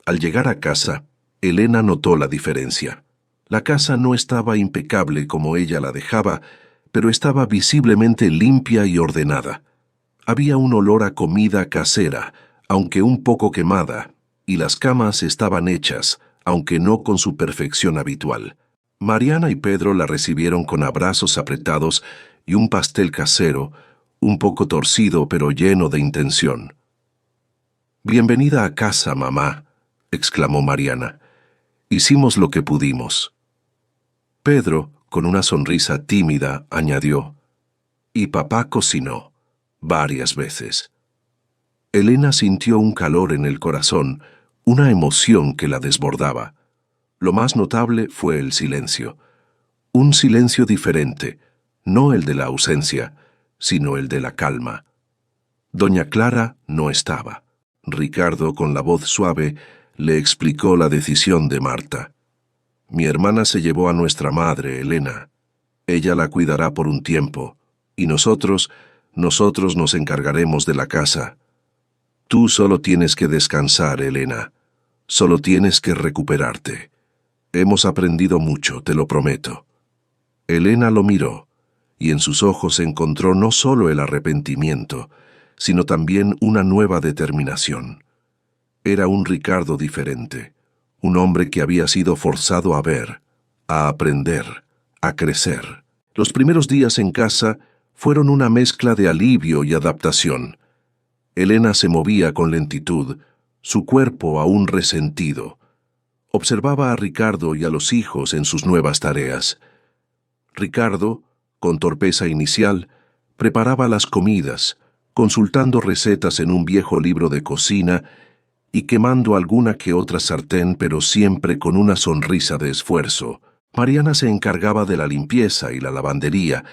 Speaker 1: Al llegar a casa, Elena notó la diferencia. La casa no estaba impecable como ella la dejaba, pero estaba visiblemente limpia y ordenada. Había un olor a comida casera, aunque un poco quemada, y las camas estaban hechas, aunque no con su perfección habitual. Mariana y Pedro la recibieron con abrazos apretados y un pastel casero, un poco torcido pero lleno de intención. «Bienvenida a casa, mamá», exclamó Mariana. «Hicimos lo que pudimos». Pedro, con una sonrisa tímida, añadió: «Y papá cocinó, varias veces». Elena sintió un calor en el corazón, una emoción que la desbordaba. Lo más notable fue el silencio. Un silencio diferente, no el de la ausencia, sino el de la calma. Doña Clara no estaba. Ricardo, con la voz suave, le explicó la decisión de Marta. «Mi hermana se llevó a nuestra madre, Elena. Ella la cuidará por un tiempo, y nosotros nos encargaremos de la casa. Tú solo tienes que descansar, Elena. Solo tienes que recuperarte. Hemos aprendido mucho, te lo prometo». Elena lo miró, y en sus ojos encontró no solo el arrepentimiento, sino también una nueva determinación. Era un Ricardo diferente, un hombre que había sido forzado a ver, a aprender, a crecer. Los primeros días en casa fueron una mezcla de alivio y adaptación. Elena se movía con lentitud, su cuerpo aún resentido. Observaba a Ricardo y a los hijos en sus nuevas tareas. Ricardo, con torpeza inicial, preparaba las comidas, consultando recetas en un viejo libro de cocina y quemando alguna que otra sartén, pero siempre con una sonrisa de esfuerzo. Mariana se encargaba de la limpieza y la lavandería,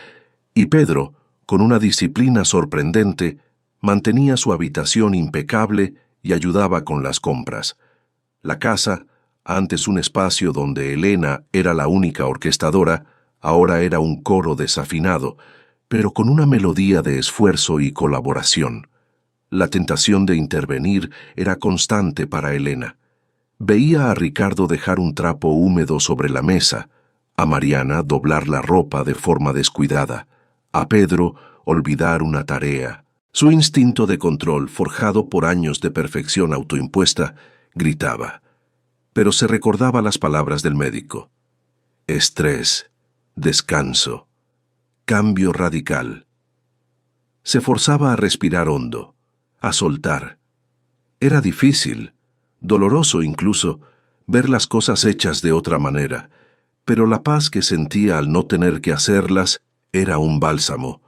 Speaker 1: y Pedro, con una disciplina sorprendente, mantenía su habitación impecable y ayudaba con las compras. La casa, antes un espacio donde Elena era la única orquestadora, ahora era un coro desafinado, pero con una melodía de esfuerzo y colaboración. La tentación de intervenir era constante para Elena. Veía a Ricardo dejar un trapo húmedo sobre la mesa, a Mariana doblar la ropa de forma descuidada, a Pedro olvidar una tarea. Su instinto de control, forjado por años de perfección autoimpuesta, gritaba. Pero se recordaba las palabras del médico. Estrés, descanso, cambio radical. Se forzaba a respirar hondo, a soltar. Era difícil, doloroso incluso, ver las cosas hechas de otra manera, pero la paz que sentía al no tener que hacerlas era un bálsamo.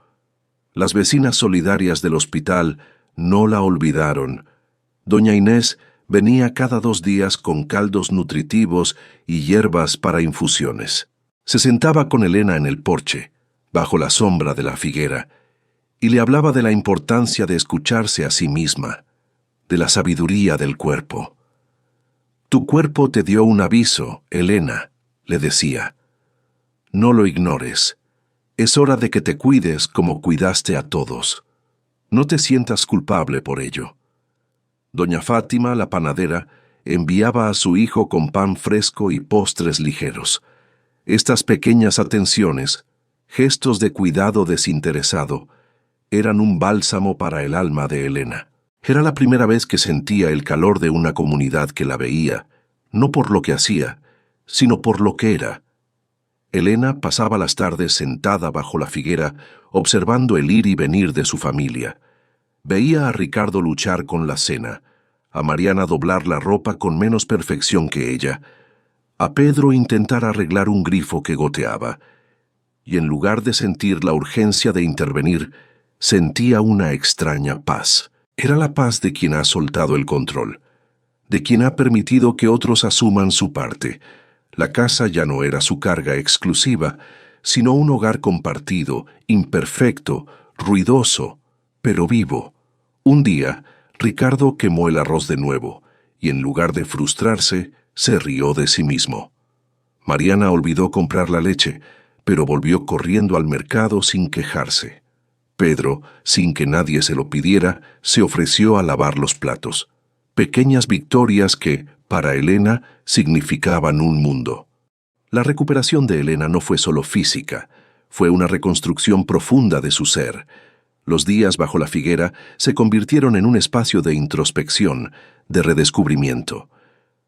Speaker 1: Las vecinas solidarias del hospital no la olvidaron. Doña Inés venía cada 2 días con caldos nutritivos y hierbas para infusiones. Se sentaba con Elena en el porche, bajo la sombra de la figuera, y le hablaba de la importancia de escucharse a sí misma, de la sabiduría del cuerpo. Tu cuerpo te dio un aviso, Elena, le decía. No lo ignores. Es hora de que te cuides como cuidaste a todos. No te sientas culpable por ello. Doña Fátima, la panadera, enviaba a su hijo con pan fresco y postres ligeros. Estas pequeñas atenciones, gestos de cuidado desinteresado, eran un bálsamo para el alma de Elena. Era la primera vez que sentía el calor de una comunidad que la veía, no por lo que hacía, sino por lo que era. Elena pasaba las tardes sentada bajo la figuera, observando el ir y venir de su familia. Veía a Ricardo luchar con la cena, a Mariana doblar la ropa con menos perfección que ella, a Pedro intentar arreglar un grifo que goteaba, y en lugar de sentir la urgencia de intervenir, sentía una extraña paz. Era la paz de quien ha soltado el control, de quien ha permitido que otros asuman su parte. La casa ya no era su carga exclusiva, sino un hogar compartido, imperfecto, ruidoso, pero vivo. Un día, Ricardo quemó el arroz de nuevo, y en lugar de frustrarse, se rió de sí mismo. Mariana olvidó comprar la leche, pero volvió corriendo al mercado sin quejarse. Pedro, sin que nadie se lo pidiera, se ofreció a lavar los platos. Pequeñas victorias que, para Elena, significaban un mundo. La recuperación de Elena no fue solo física, fue una reconstrucción profunda de su ser. Los días bajo la figuera se convirtieron en un espacio de introspección, de redescubrimiento.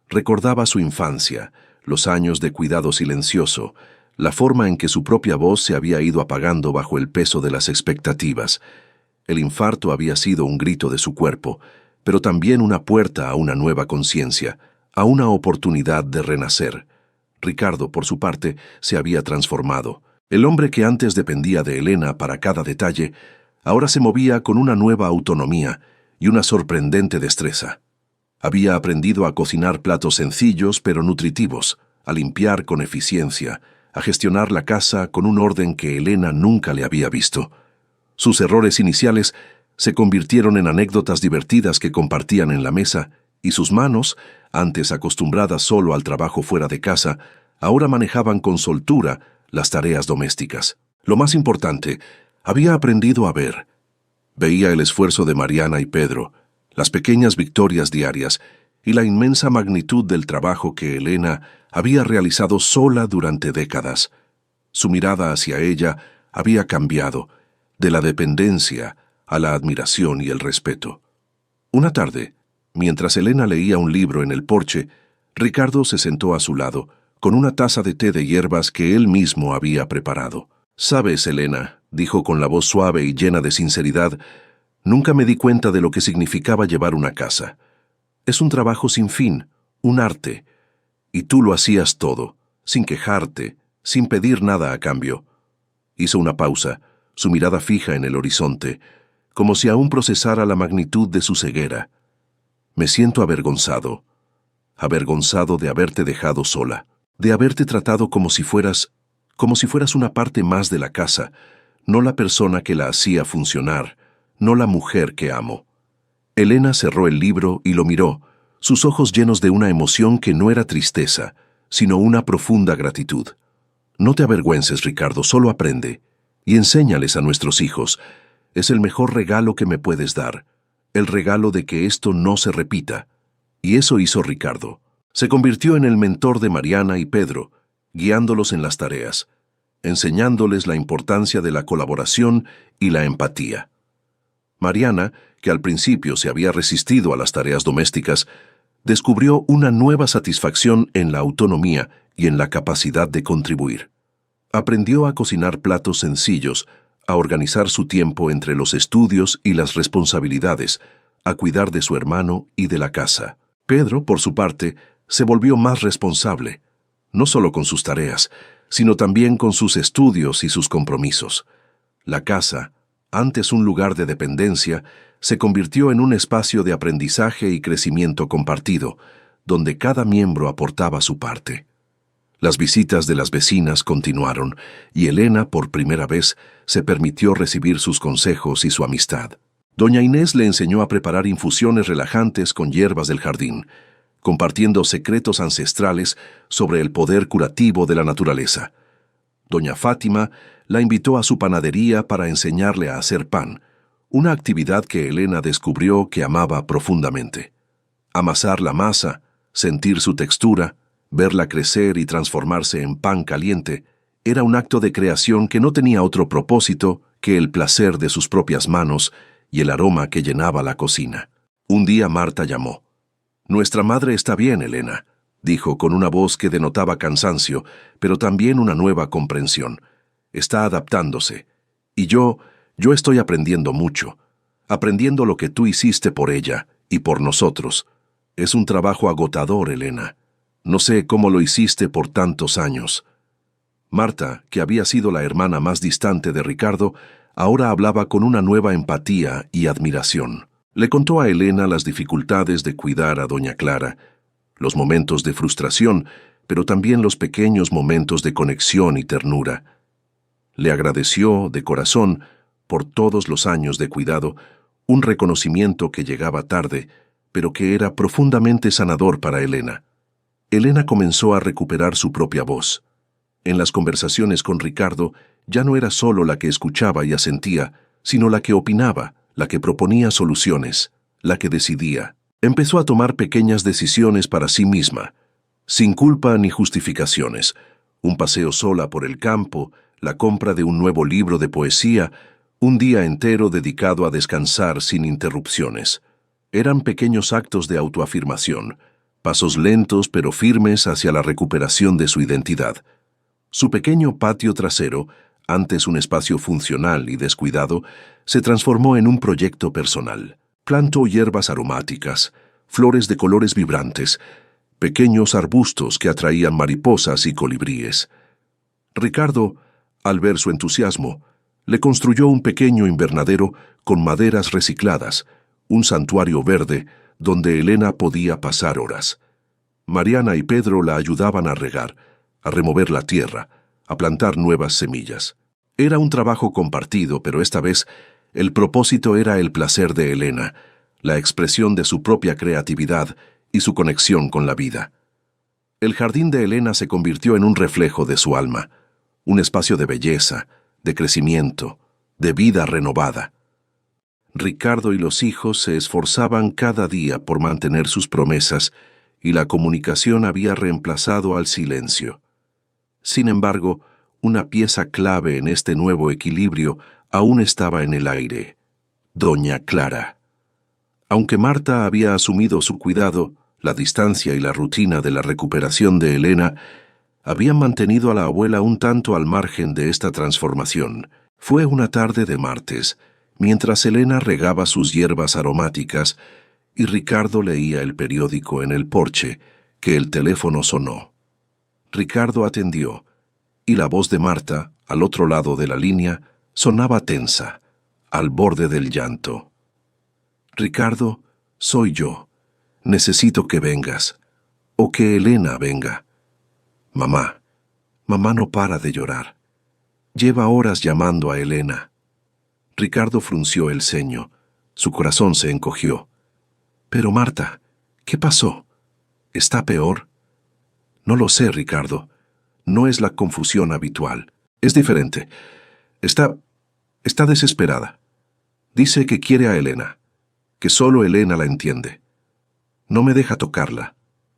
Speaker 1: Recordaba su infancia, los años de cuidado silencioso, la forma en que su propia voz se había ido apagando bajo el peso de las expectativas. El infarto había sido un grito de su cuerpo, pero también una puerta a una nueva conciencia, a una oportunidad de renacer. Ricardo, por su parte, se había transformado. El hombre que antes dependía de Elena para cada detalle, ahora se movía con una nueva autonomía y una sorprendente destreza. Había aprendido a cocinar platos sencillos pero nutritivos, a limpiar con eficiencia, a gestionar la casa con un orden que Elena nunca le había visto. Sus errores iniciales se convirtieron en anécdotas divertidas que compartían en la mesa, y sus manos, antes acostumbradas solo al trabajo fuera de casa, ahora manejaban con soltura las tareas domésticas. Lo más importante, había aprendido a ver. Veía el esfuerzo de Mariana y Pedro, las pequeñas victorias diarias y la inmensa magnitud del trabajo que Elena había realizado sola durante décadas. Su mirada hacia ella había cambiado, de la dependencia a la admiración y el respeto. Una tarde, mientras Elena leía un libro en el porche, Ricardo se sentó a su lado, con una taza de té de hierbas que él mismo había preparado. «Sabes, Elena», dijo con la voz suave y llena de sinceridad, «nunca me di cuenta de lo que significaba llevar una casa. Es un trabajo sin fin, un arte. Y tú lo hacías todo, sin quejarte, sin pedir nada a cambio». Hizo una pausa, su mirada fija en el horizonte, como si aún procesara la magnitud de su ceguera. Me siento avergonzado. Avergonzado de haberte dejado sola, de haberte tratado como si fueras una parte más de la casa, no la persona que la hacía funcionar, no la mujer que amo. Elena cerró el libro y lo miró, sus ojos llenos de una emoción que no era tristeza, sino una profunda gratitud. No te avergüences, Ricardo, solo aprende. Y enséñales a nuestros hijos. Es el mejor regalo que me puedes dar, el regalo de que esto no se repita. Y eso hizo Ricardo. Se convirtió en el mentor de Mariana y Pedro, guiándolos en las tareas, enseñándoles la importancia de la colaboración y la empatía. Mariana, que al principio se había resistido a las tareas domésticas, descubrió una nueva satisfacción en la autonomía y en la capacidad de contribuir. Aprendió a cocinar platos sencillos, a organizar su tiempo entre los estudios y las responsabilidades, a cuidar de su hermano y de la casa. Pedro, por su parte, se volvió más responsable, no solo con sus tareas, sino también con sus estudios y sus compromisos. La casa, antes un lugar de dependencia, se convirtió en un espacio de aprendizaje y crecimiento compartido, donde cada miembro aportaba su parte. Las visitas de las vecinas continuaron, y Elena, por primera vez, se permitió recibir sus consejos y su amistad. Doña Inés le enseñó a preparar infusiones relajantes con hierbas del jardín, compartiendo secretos ancestrales sobre el poder curativo de la naturaleza. Doña Fátima la invitó a su panadería para enseñarle a hacer pan, una actividad que Elena descubrió que amaba profundamente. Amasar la masa, sentir su textura, verla crecer y transformarse en pan caliente, era un acto de creación que no tenía otro propósito que el placer de sus propias manos y el aroma que llenaba la cocina. Un día Marta llamó. «Nuestra madre está bien, Elena», dijo con una voz que denotaba cansancio, pero también una nueva comprensión. «Está adaptándose. Y yo estoy aprendiendo mucho. Aprendiendo lo que tú hiciste por ella y por nosotros. Es un trabajo agotador, Elena. No sé cómo lo hiciste por tantos años». Marta, que había sido la hermana más distante de Ricardo, ahora hablaba con una nueva empatía y admiración. Le contó a Elena las dificultades de cuidar a doña Clara, los momentos de frustración, pero también los pequeños momentos de conexión y ternura. Le agradeció, de corazón, por todos los años de cuidado, un reconocimiento que llegaba tarde, pero que era profundamente sanador para Elena. Elena comenzó a recuperar su propia voz. En las conversaciones con Ricardo, ya no era solo la que escuchaba y asentía, sino la que opinaba, la que proponía soluciones, la que decidía. Empezó a tomar pequeñas decisiones para sí misma, sin culpa ni justificaciones. Un paseo sola por el campo, la compra de un nuevo libro de poesía, un día entero dedicado a descansar sin interrupciones. Eran pequeños actos de autoafirmación, pasos lentos pero firmes hacia la recuperación de su identidad. Su pequeño patio trasero, antes un espacio funcional y descuidado, se transformó en un proyecto personal. Plantó hierbas aromáticas, flores de colores vibrantes, pequeños arbustos que atraían mariposas y colibríes. Ricardo, al ver su entusiasmo, le construyó un pequeño invernadero con maderas recicladas, un santuario verde donde Elena podía pasar horas. Mariana y Pedro la ayudaban a regar, a remover la tierra, a plantar nuevas semillas. Era un trabajo compartido, pero esta vez el propósito era el placer de Elena, la expresión de su propia creatividad y su conexión con la vida. El jardín de Elena se convirtió en un reflejo de su alma, un espacio de belleza, de crecimiento, de vida renovada. Ricardo y los hijos se esforzaban cada día por mantener sus promesas y la comunicación había reemplazado al silencio. Sin embargo, una pieza clave en este nuevo equilibrio aún estaba en el aire: doña Clara. Aunque Marta había asumido su cuidado, la distancia y la rutina de la recuperación de Elena habían mantenido a la abuela un tanto al margen de esta transformación. Fue una tarde de martes, mientras Elena regaba sus hierbas aromáticas y Ricardo leía el periódico en el porche, que el teléfono sonó. Ricardo atendió, y la voz de Marta, al otro lado de la línea, sonaba tensa, al borde del llanto. «Ricardo, soy yo. Necesito que vengas, o que Elena venga. Mamá, mamá no para de llorar. Lleva horas llamando a Elena. Ricardo frunció el ceño. Su corazón se encogió. Pero Marta, ¿qué pasó? ¿Está peor? No lo sé, Ricardo. No es la confusión habitual. Es diferente. Está desesperada. Dice que quiere a Elena, que solo Elena la entiende. No me deja tocarla.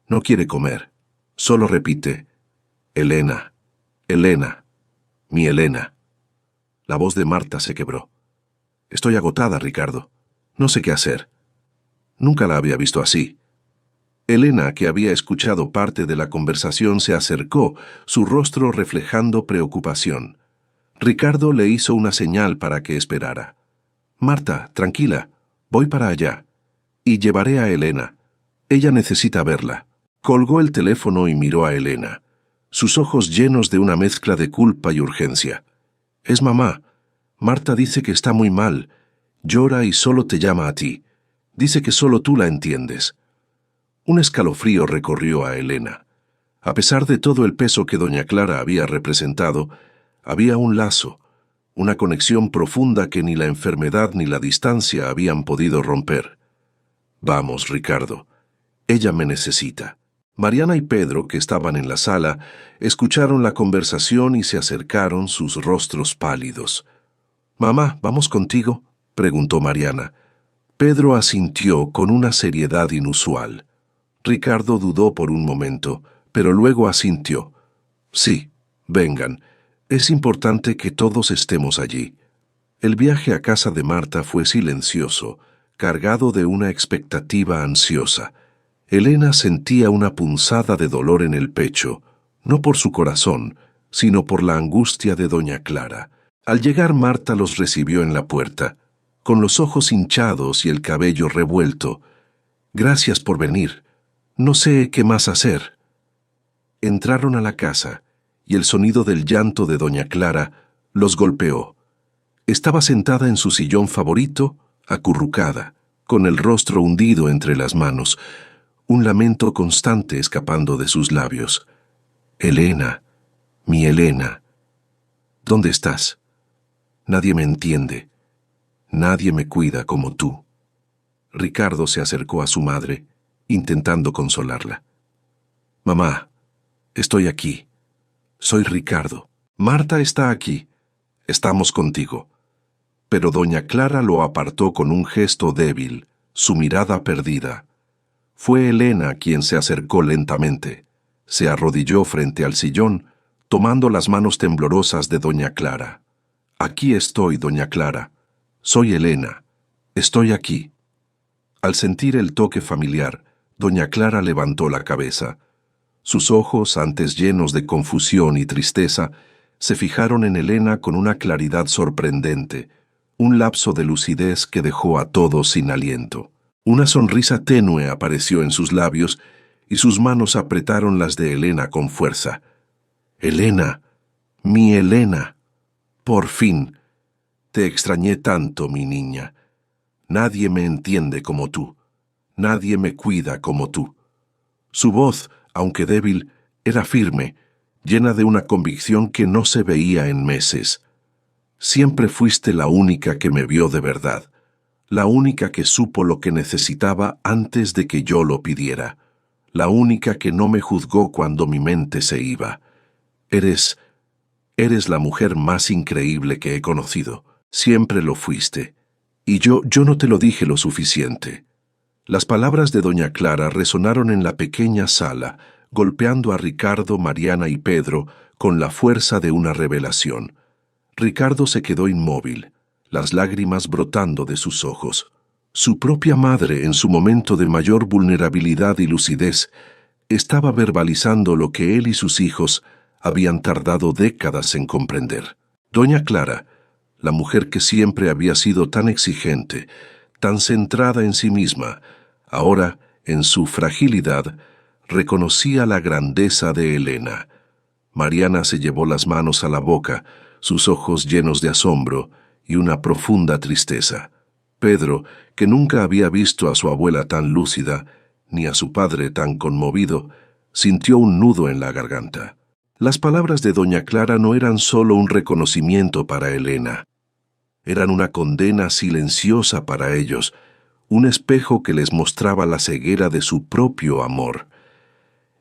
Speaker 1: No quiere comer. Solo repite, Elena, Elena, mi Elena. La voz de Marta se quebró. Estoy agotada, Ricardo. No sé qué hacer. Nunca la había visto así. Elena, que había escuchado parte de la conversación, se acercó, su rostro reflejando preocupación. Ricardo le hizo una señal para que esperara. Marta, tranquila, voy para allá. Y llevaré a Elena. Ella necesita verla. Colgó el teléfono y miró a Elena, sus ojos llenos de una mezcla de culpa y urgencia. Es mamá. Marta dice que está muy mal. Llora y solo te llama a ti. Dice que solo tú la entiendes. Un escalofrío recorrió a Elena. A pesar de todo el peso que doña Clara había representado, había un lazo, una conexión profunda que ni la enfermedad ni la distancia habían podido romper. Vamos, Ricardo. Ella me necesita. Mariana y Pedro, que estaban en la sala, escucharon la conversación y se acercaron, sus rostros pálidos. «Mamá, ¿vamos contigo?», preguntó Mariana. Pedro asintió con una seriedad inusual. Ricardo dudó por un momento, pero luego asintió. «Sí, vengan. Es importante que todos estemos allí». El viaje a casa de Marta fue silencioso, cargado de una expectativa ansiosa. Elena sentía una punzada de dolor en el pecho, no por su corazón, sino por la angustia de doña Clara. Al llegar, Marta los recibió en la puerta, con los ojos hinchados y el cabello revuelto. «Gracias por venir. No sé qué más hacer». Entraron a la casa, y el sonido del llanto de doña Clara los golpeó. Estaba sentada en su sillón favorito, acurrucada, con el rostro hundido entre las manos, un lamento constante escapando de sus labios. «Elena, mi Elena, ¿dónde estás? Nadie me entiende. Nadie me cuida como tú». Ricardo se acercó a su madre, intentando consolarla. «Mamá, estoy aquí. Soy Ricardo. Marta está aquí. Estamos contigo». Pero doña Clara lo apartó con un gesto débil, su mirada perdida. Fue Elena quien se acercó lentamente. Se arrodilló frente al sillón, tomando las manos temblorosas de doña Clara. «Aquí estoy, doña Clara. Soy Elena. Estoy aquí». Al sentir el toque familiar, doña Clara levantó la cabeza. Sus ojos, antes llenos de confusión y tristeza, se fijaron en Elena con una claridad sorprendente, un lapso de lucidez que dejó a todos sin aliento. Una sonrisa tenue apareció en sus labios y sus manos apretaron las de Elena con fuerza. «Elena, mi Elena, por fin. Te extrañé tanto, mi niña. Nadie me entiende como tú. Nadie me cuida como tú». Su voz, aunque débil, era firme, llena de una convicción que no se veía en meses. «Siempre fuiste la única que me vio de verdad, la única que supo lo que necesitaba antes de que yo lo pidiera, la única que no me juzgó cuando mi mente se iba. Eres la mujer más increíble que he conocido. Siempre lo fuiste. Y yo no te lo dije lo suficiente». Las palabras de doña Clara resonaron en la pequeña sala, golpeando a Ricardo, Mariana y Pedro con la fuerza de una revelación. Ricardo se quedó inmóvil, las lágrimas brotando de sus ojos. Su propia madre, en su momento de mayor vulnerabilidad y lucidez, estaba verbalizando lo que él y sus hijos habían tardado décadas en comprender. Doña Clara, la mujer que siempre había sido tan exigente, tan centrada en sí misma, ahora, en su fragilidad, reconocía la grandeza de Elena. Mariana se llevó las manos a la boca, sus ojos llenos de asombro y una profunda tristeza. Pedro, que nunca había visto a su abuela tan lúcida, ni a su padre tan conmovido, sintió un nudo en la garganta. Las palabras de doña Clara no eran solo un reconocimiento para Elena. Eran una condena silenciosa para ellos, un espejo que les mostraba la ceguera de su propio amor.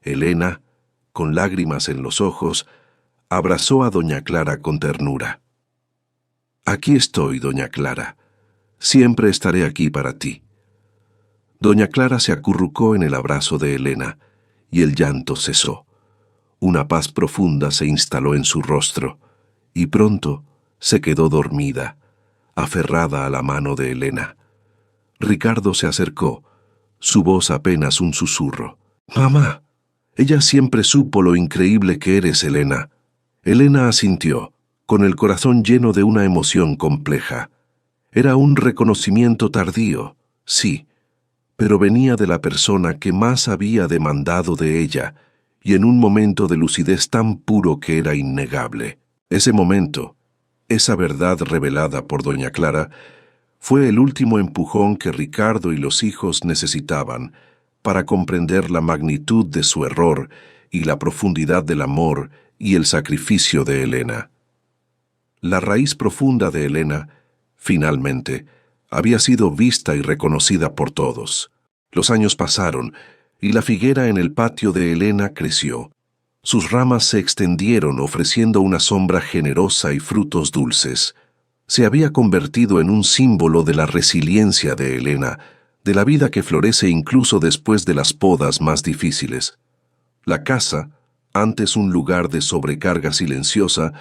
Speaker 1: Elena, con lágrimas en los ojos, abrazó a doña Clara con ternura. «Aquí estoy, doña Clara. Siempre estaré aquí para ti». Doña Clara se acurrucó en el abrazo de Elena, y el llanto cesó. Una paz profunda se instaló en su rostro, y pronto se quedó dormida, aferrada a la mano de Elena. Ricardo se acercó, su voz apenas un susurro. «Mamá, ella siempre supo lo increíble que eres, Elena». Elena asintió, con el corazón lleno de una emoción compleja. Era un reconocimiento tardío, sí, pero venía de la persona que más había demandado de ella, y en un momento de lucidez tan puro que era innegable. Ese momento, esa verdad revelada por doña Clara, fue el último empujón que Ricardo y los hijos necesitaban para comprender la magnitud de su error y la profundidad del amor y el sacrificio de Elena. La raíz profunda de Elena, finalmente, había sido vista y reconocida por todos. Los años pasaron, y la figuera en el patio de Elena creció. Sus ramas se extendieron ofreciendo una sombra generosa y frutos dulces. Se había convertido en un símbolo de la resiliencia de Elena, de la vida que florece incluso después de las podas más difíciles. La casa, antes un lugar de sobrecarga silenciosa,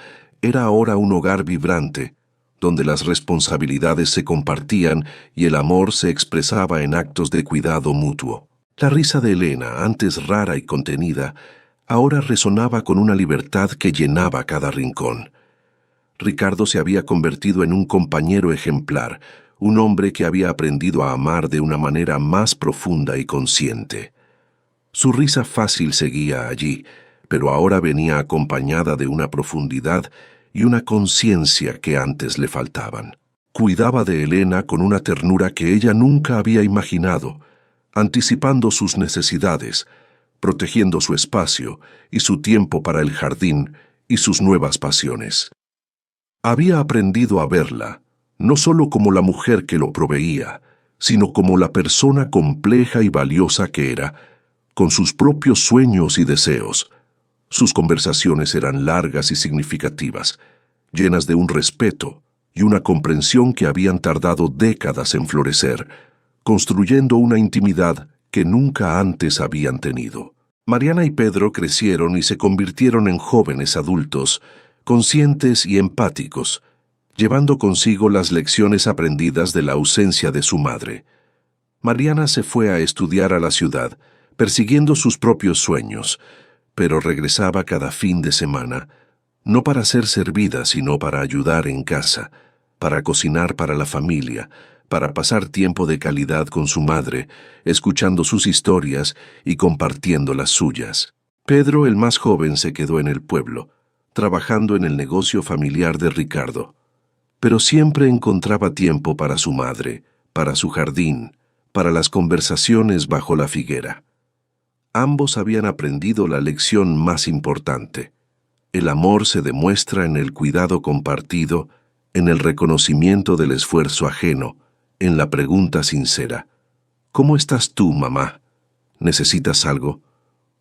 Speaker 1: era ahora un hogar vibrante, donde las responsabilidades se compartían y el amor se expresaba en actos de cuidado mutuo. La risa de Elena, antes rara y contenida, ahora resonaba con una libertad que llenaba cada rincón. Ricardo se había convertido en un compañero ejemplar, un hombre que había aprendido a amar de una manera más profunda y consciente. Su risa fácil seguía allí, pero ahora venía acompañada de una profundidad y una conciencia que antes le faltaban. Cuidaba de Elena con una ternura que ella nunca había imaginado, anticipando sus necesidades, protegiendo su espacio y su tiempo para el jardín y sus nuevas pasiones. Había aprendido a verla, no solo como la mujer que lo proveía, sino como la persona compleja y valiosa que era, con sus propios sueños y deseos. Sus conversaciones eran largas y significativas, llenas de un respeto y una comprensión que habían tardado décadas en florecer, construyendo una intimidad que nunca antes habían tenido. Mariana y Pedro crecieron y se convirtieron en jóvenes adultos, conscientes y empáticos, llevando consigo las lecciones aprendidas de la ausencia de su madre. Mariana se fue a estudiar a la ciudad, persiguiendo sus propios sueños, pero regresaba cada fin de semana, no para ser servida, sino para ayudar en casa, para cocinar para la familia, para pasar tiempo de calidad con su madre, escuchando sus historias y compartiendo las suyas. Pedro, el más joven, se quedó en el pueblo, trabajando en el negocio familiar de Ricardo. Pero siempre encontraba tiempo para su madre, para su jardín, para las conversaciones bajo la figuera. Ambos habían aprendido la lección más importante. El amor se demuestra en el cuidado compartido, en el reconocimiento del esfuerzo ajeno, en la pregunta sincera. ¿Cómo estás tú, mamá? ¿Necesitas algo?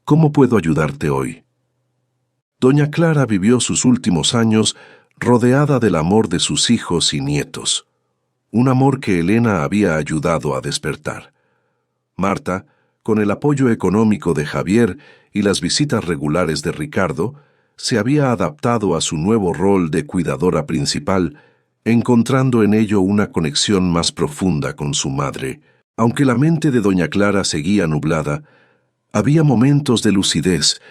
Speaker 1: ¿Cómo puedo ayudarte hoy? Doña Clara vivió sus últimos años rodeada del amor de sus hijos y nietos, un amor que Elena había ayudado a despertar. Marta, con el apoyo económico de Javier y las visitas regulares de Ricardo, se había adaptado a su nuevo rol de cuidadora principal, encontrando en ello una conexión más profunda con su madre. Aunque la mente de doña Clara seguía nublada, había momentos de lucidez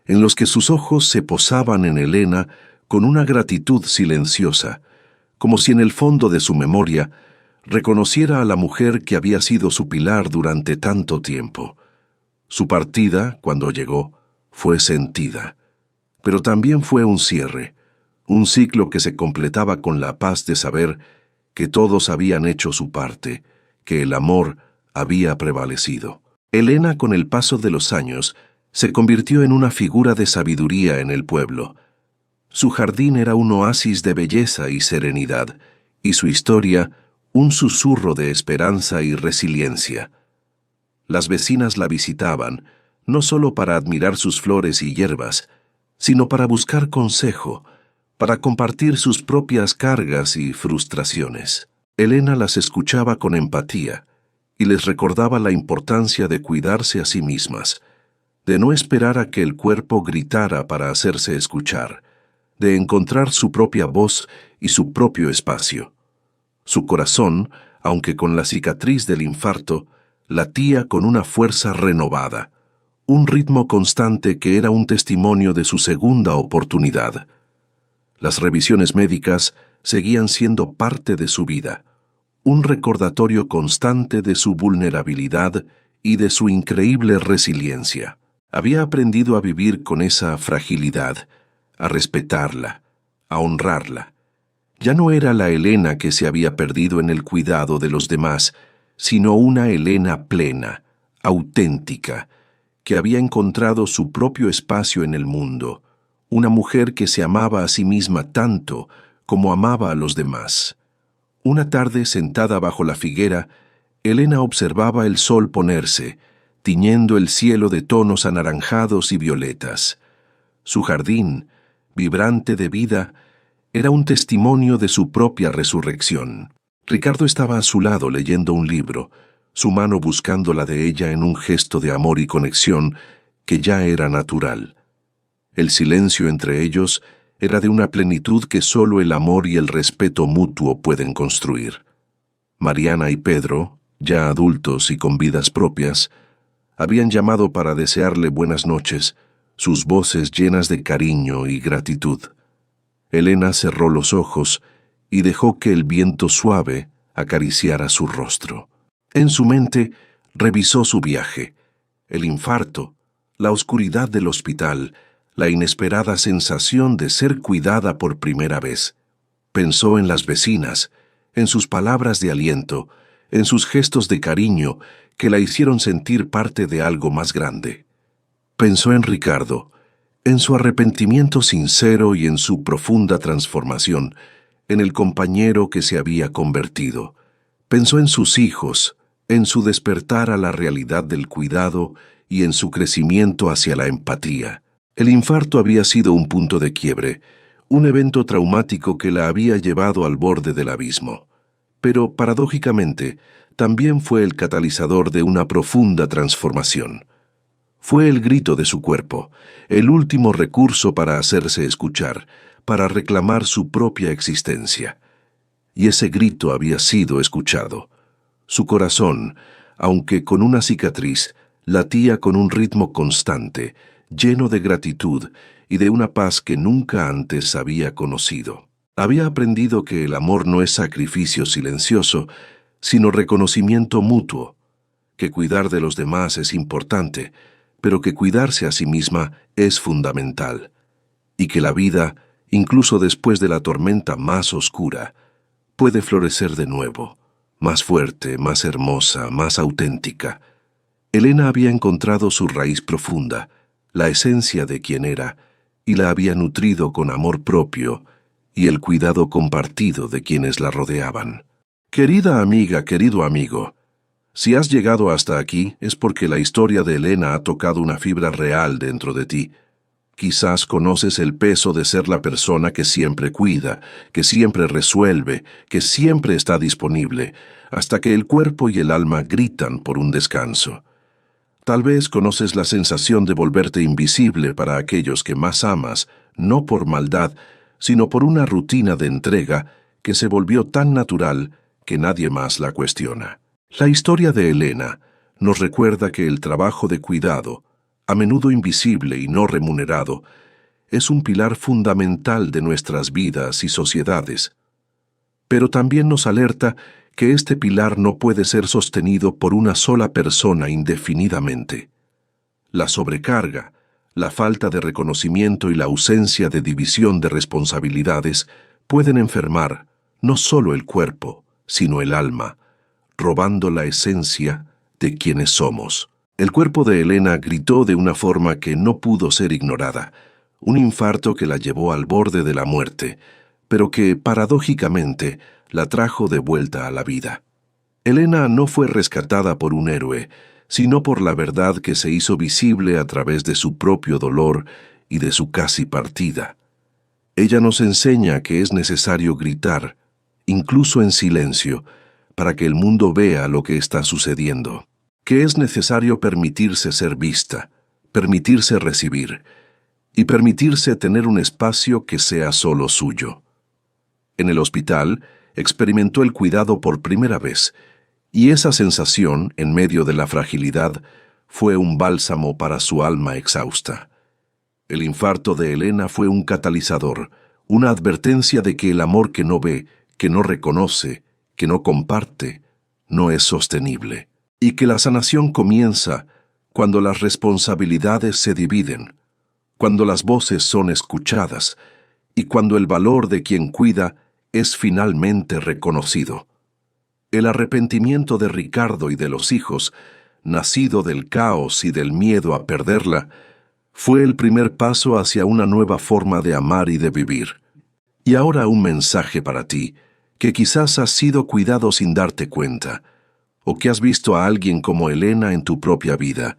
Speaker 1: en los que sus ojos se posaban en Elena con una gratitud silenciosa, como si en el fondo de su memoria reconociera a la mujer que había sido su pilar durante tanto tiempo. Su partida, cuando llegó, fue sentida, pero también fue un cierre, un ciclo que se completaba con la paz de saber que todos habían hecho su parte, que el amor había prevalecido. Elena, con el paso de los años, se convirtió en una figura de sabiduría en el pueblo. Su jardín era un oasis de belleza y serenidad, y su historia un susurro de esperanza y resiliencia. Las vecinas la visitaban, no solo para admirar sus flores y hierbas, sino para buscar consejo, para compartir sus propias cargas y frustraciones. Elena las escuchaba con empatía y les recordaba la importancia de cuidarse a sí mismas, de no esperar a que el cuerpo gritara para hacerse escuchar, de encontrar su propia voz y su propio espacio. Su corazón, aunque con la cicatriz del infarto, latía con una fuerza renovada, un ritmo constante que era un testimonio de su segunda oportunidad. Las revisiones médicas seguían siendo parte de su vida, un recordatorio constante de su vulnerabilidad y de su increíble resiliencia. Había aprendido a vivir con esa fragilidad, a respetarla, a honrarla. Ya no era la Elena que se había perdido en el cuidado de los demás, sino una Elena plena, auténtica, que había encontrado su propio espacio en el mundo, una mujer que se amaba a sí misma tanto como amaba a los demás. Una tarde, sentada bajo la figuera, Elena observaba el sol ponerse, tiñendo el cielo de tonos anaranjados y violetas. Su jardín, vibrante de vida, era un testimonio de su propia resurrección. Ricardo estaba a su lado leyendo un libro, su mano buscando la de ella en un gesto de amor y conexión que ya era natural. El silencio entre ellos era de una plenitud que solo el amor y el respeto mutuo pueden construir. Mariana y Pedro, ya adultos y con vidas propias, habían llamado para desearle buenas noches, sus voces llenas de cariño y gratitud. Elena cerró los ojos y dejó que el viento suave acariciara su rostro. En su mente revisó su viaje, el infarto, la oscuridad del hospital, la inesperada sensación de ser cuidada por primera vez. Pensó en las vecinas, en sus palabras de aliento, en sus gestos de cariño que la hicieron sentir parte de algo más grande. Pensó en Ricardo, en su arrepentimiento sincero y en su profunda transformación, en el compañero que se había convertido. Pensó en sus hijos, en su despertar a la realidad del cuidado y en su crecimiento hacia la empatía. El infarto había sido un punto de quiebre, un evento traumático que la había llevado al borde del abismo. Pero, paradójicamente, también fue el catalizador de una profunda transformación. Fue el grito de su cuerpo, el último recurso para hacerse escuchar, para reclamar su propia existencia. Y ese grito había sido escuchado. Su corazón, aunque con una cicatriz, latía con un ritmo constante, lleno de gratitud y de una paz que nunca antes había conocido. Había aprendido que el amor no es sacrificio silencioso, sino reconocimiento mutuo, que cuidar de los demás es importante, pero que cuidarse a sí misma es fundamental, y que la vida, incluso después de la tormenta más oscura, puede florecer de nuevo, más fuerte, más hermosa, más auténtica. Elena había encontrado su raíz profunda, la esencia de quien era, y la había nutrido con amor propio y el cuidado compartido de quienes la rodeaban. Querida amiga, querido amigo, si has llegado hasta aquí es porque la historia de Elena ha tocado una fibra real dentro de ti. Quizás conoces el peso de ser la persona que siempre cuida, que siempre resuelve, que siempre está disponible, hasta que el cuerpo y el alma gritan por un descanso. Tal vez conoces la sensación de volverte invisible para aquellos que más amas, no por maldad, sino por una rutina de entrega que se volvió tan natural que nadie más la cuestiona. La historia de Elena nos recuerda que el trabajo de cuidado, a menudo invisible y no remunerado, es un pilar fundamental de nuestras vidas y sociedades. Pero también nos alerta que este pilar no puede ser sostenido por una sola persona indefinidamente. La sobrecarga, la falta de reconocimiento y la ausencia de división de responsabilidades pueden enfermar no solo el cuerpo, sino el alma, robando la esencia de quienes somos. El cuerpo de Elena gritó de una forma que no pudo ser ignorada, un infarto que la llevó al borde de la muerte, pero que, paradójicamente, la trajo de vuelta a la vida. Elena no fue rescatada por un héroe, sino por la verdad que se hizo visible a través de su propio dolor y de su casi partida. Ella nos enseña que es necesario gritar, incluso en silencio, para que el mundo vea lo que está sucediendo, que es necesario permitirse ser vista, permitirse recibir, y permitirse tener un espacio que sea solo suyo. En el hospital, experimentó el cuidado por primera vez, y esa sensación, en medio de la fragilidad, fue un bálsamo para su alma exhausta. El infarto de Elena fue un catalizador, una advertencia de que el amor que no ve, que no reconoce, que no comparte, no es sostenible, y que la sanación comienza cuando las responsabilidades se dividen, cuando las voces son escuchadas, y cuando el valor de quien cuida es finalmente reconocido. El arrepentimiento de Ricardo y de los hijos, nacido del caos y del miedo a perderla, fue el primer paso hacia una nueva forma de amar y de vivir. Y ahora un mensaje para ti, que quizás has sido cuidado sin darte cuenta, o que has visto a alguien como Elena en tu propia vida.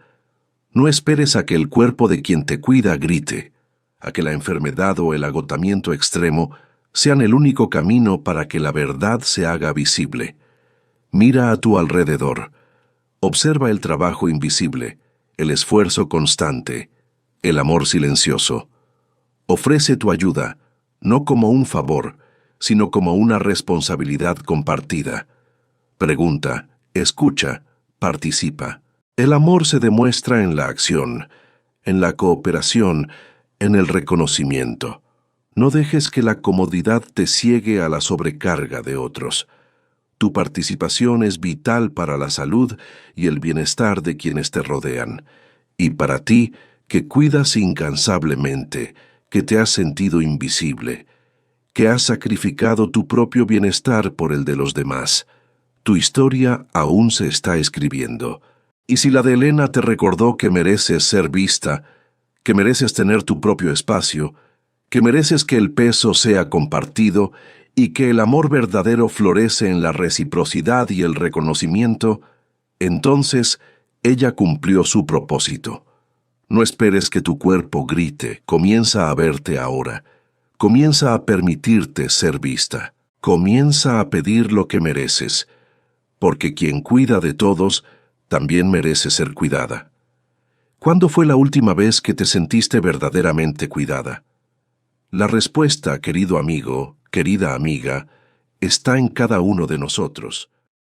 Speaker 1: No esperes a que el cuerpo de quien te cuida grite, a que la enfermedad o el agotamiento extremo sean el único camino para que la verdad se haga visible. Mira a tu alrededor. Observa el trabajo invisible, el esfuerzo constante, el amor silencioso. Ofrece tu ayuda, no como un favor, sino como una responsabilidad compartida. Pregunta, escucha, participa. El amor se demuestra en la acción, en la cooperación, en el reconocimiento. No dejes que la comodidad te ciegue a la sobrecarga de otros. Tu participación es vital para la salud y el bienestar de quienes te rodean. Y para ti, que cuidas incansablemente, que te has sentido invisible, que has sacrificado tu propio bienestar por el de los demás. Tu historia aún se está escribiendo. Y si la de Elena te recordó que mereces ser vista, que mereces tener tu propio espacio, que mereces que el peso sea compartido y que el amor verdadero florece en la reciprocidad y el reconocimiento, entonces ella cumplió su propósito. No esperes que tu cuerpo grite, comienza a verte ahora, comienza a permitirte ser vista, comienza a pedir lo que mereces, porque quien cuida de todos también merece ser cuidada. ¿Cuándo fue la última vez que te sentiste verdaderamente cuidada? La respuesta, querido amigo, querida amiga, está en cada uno de nosotros.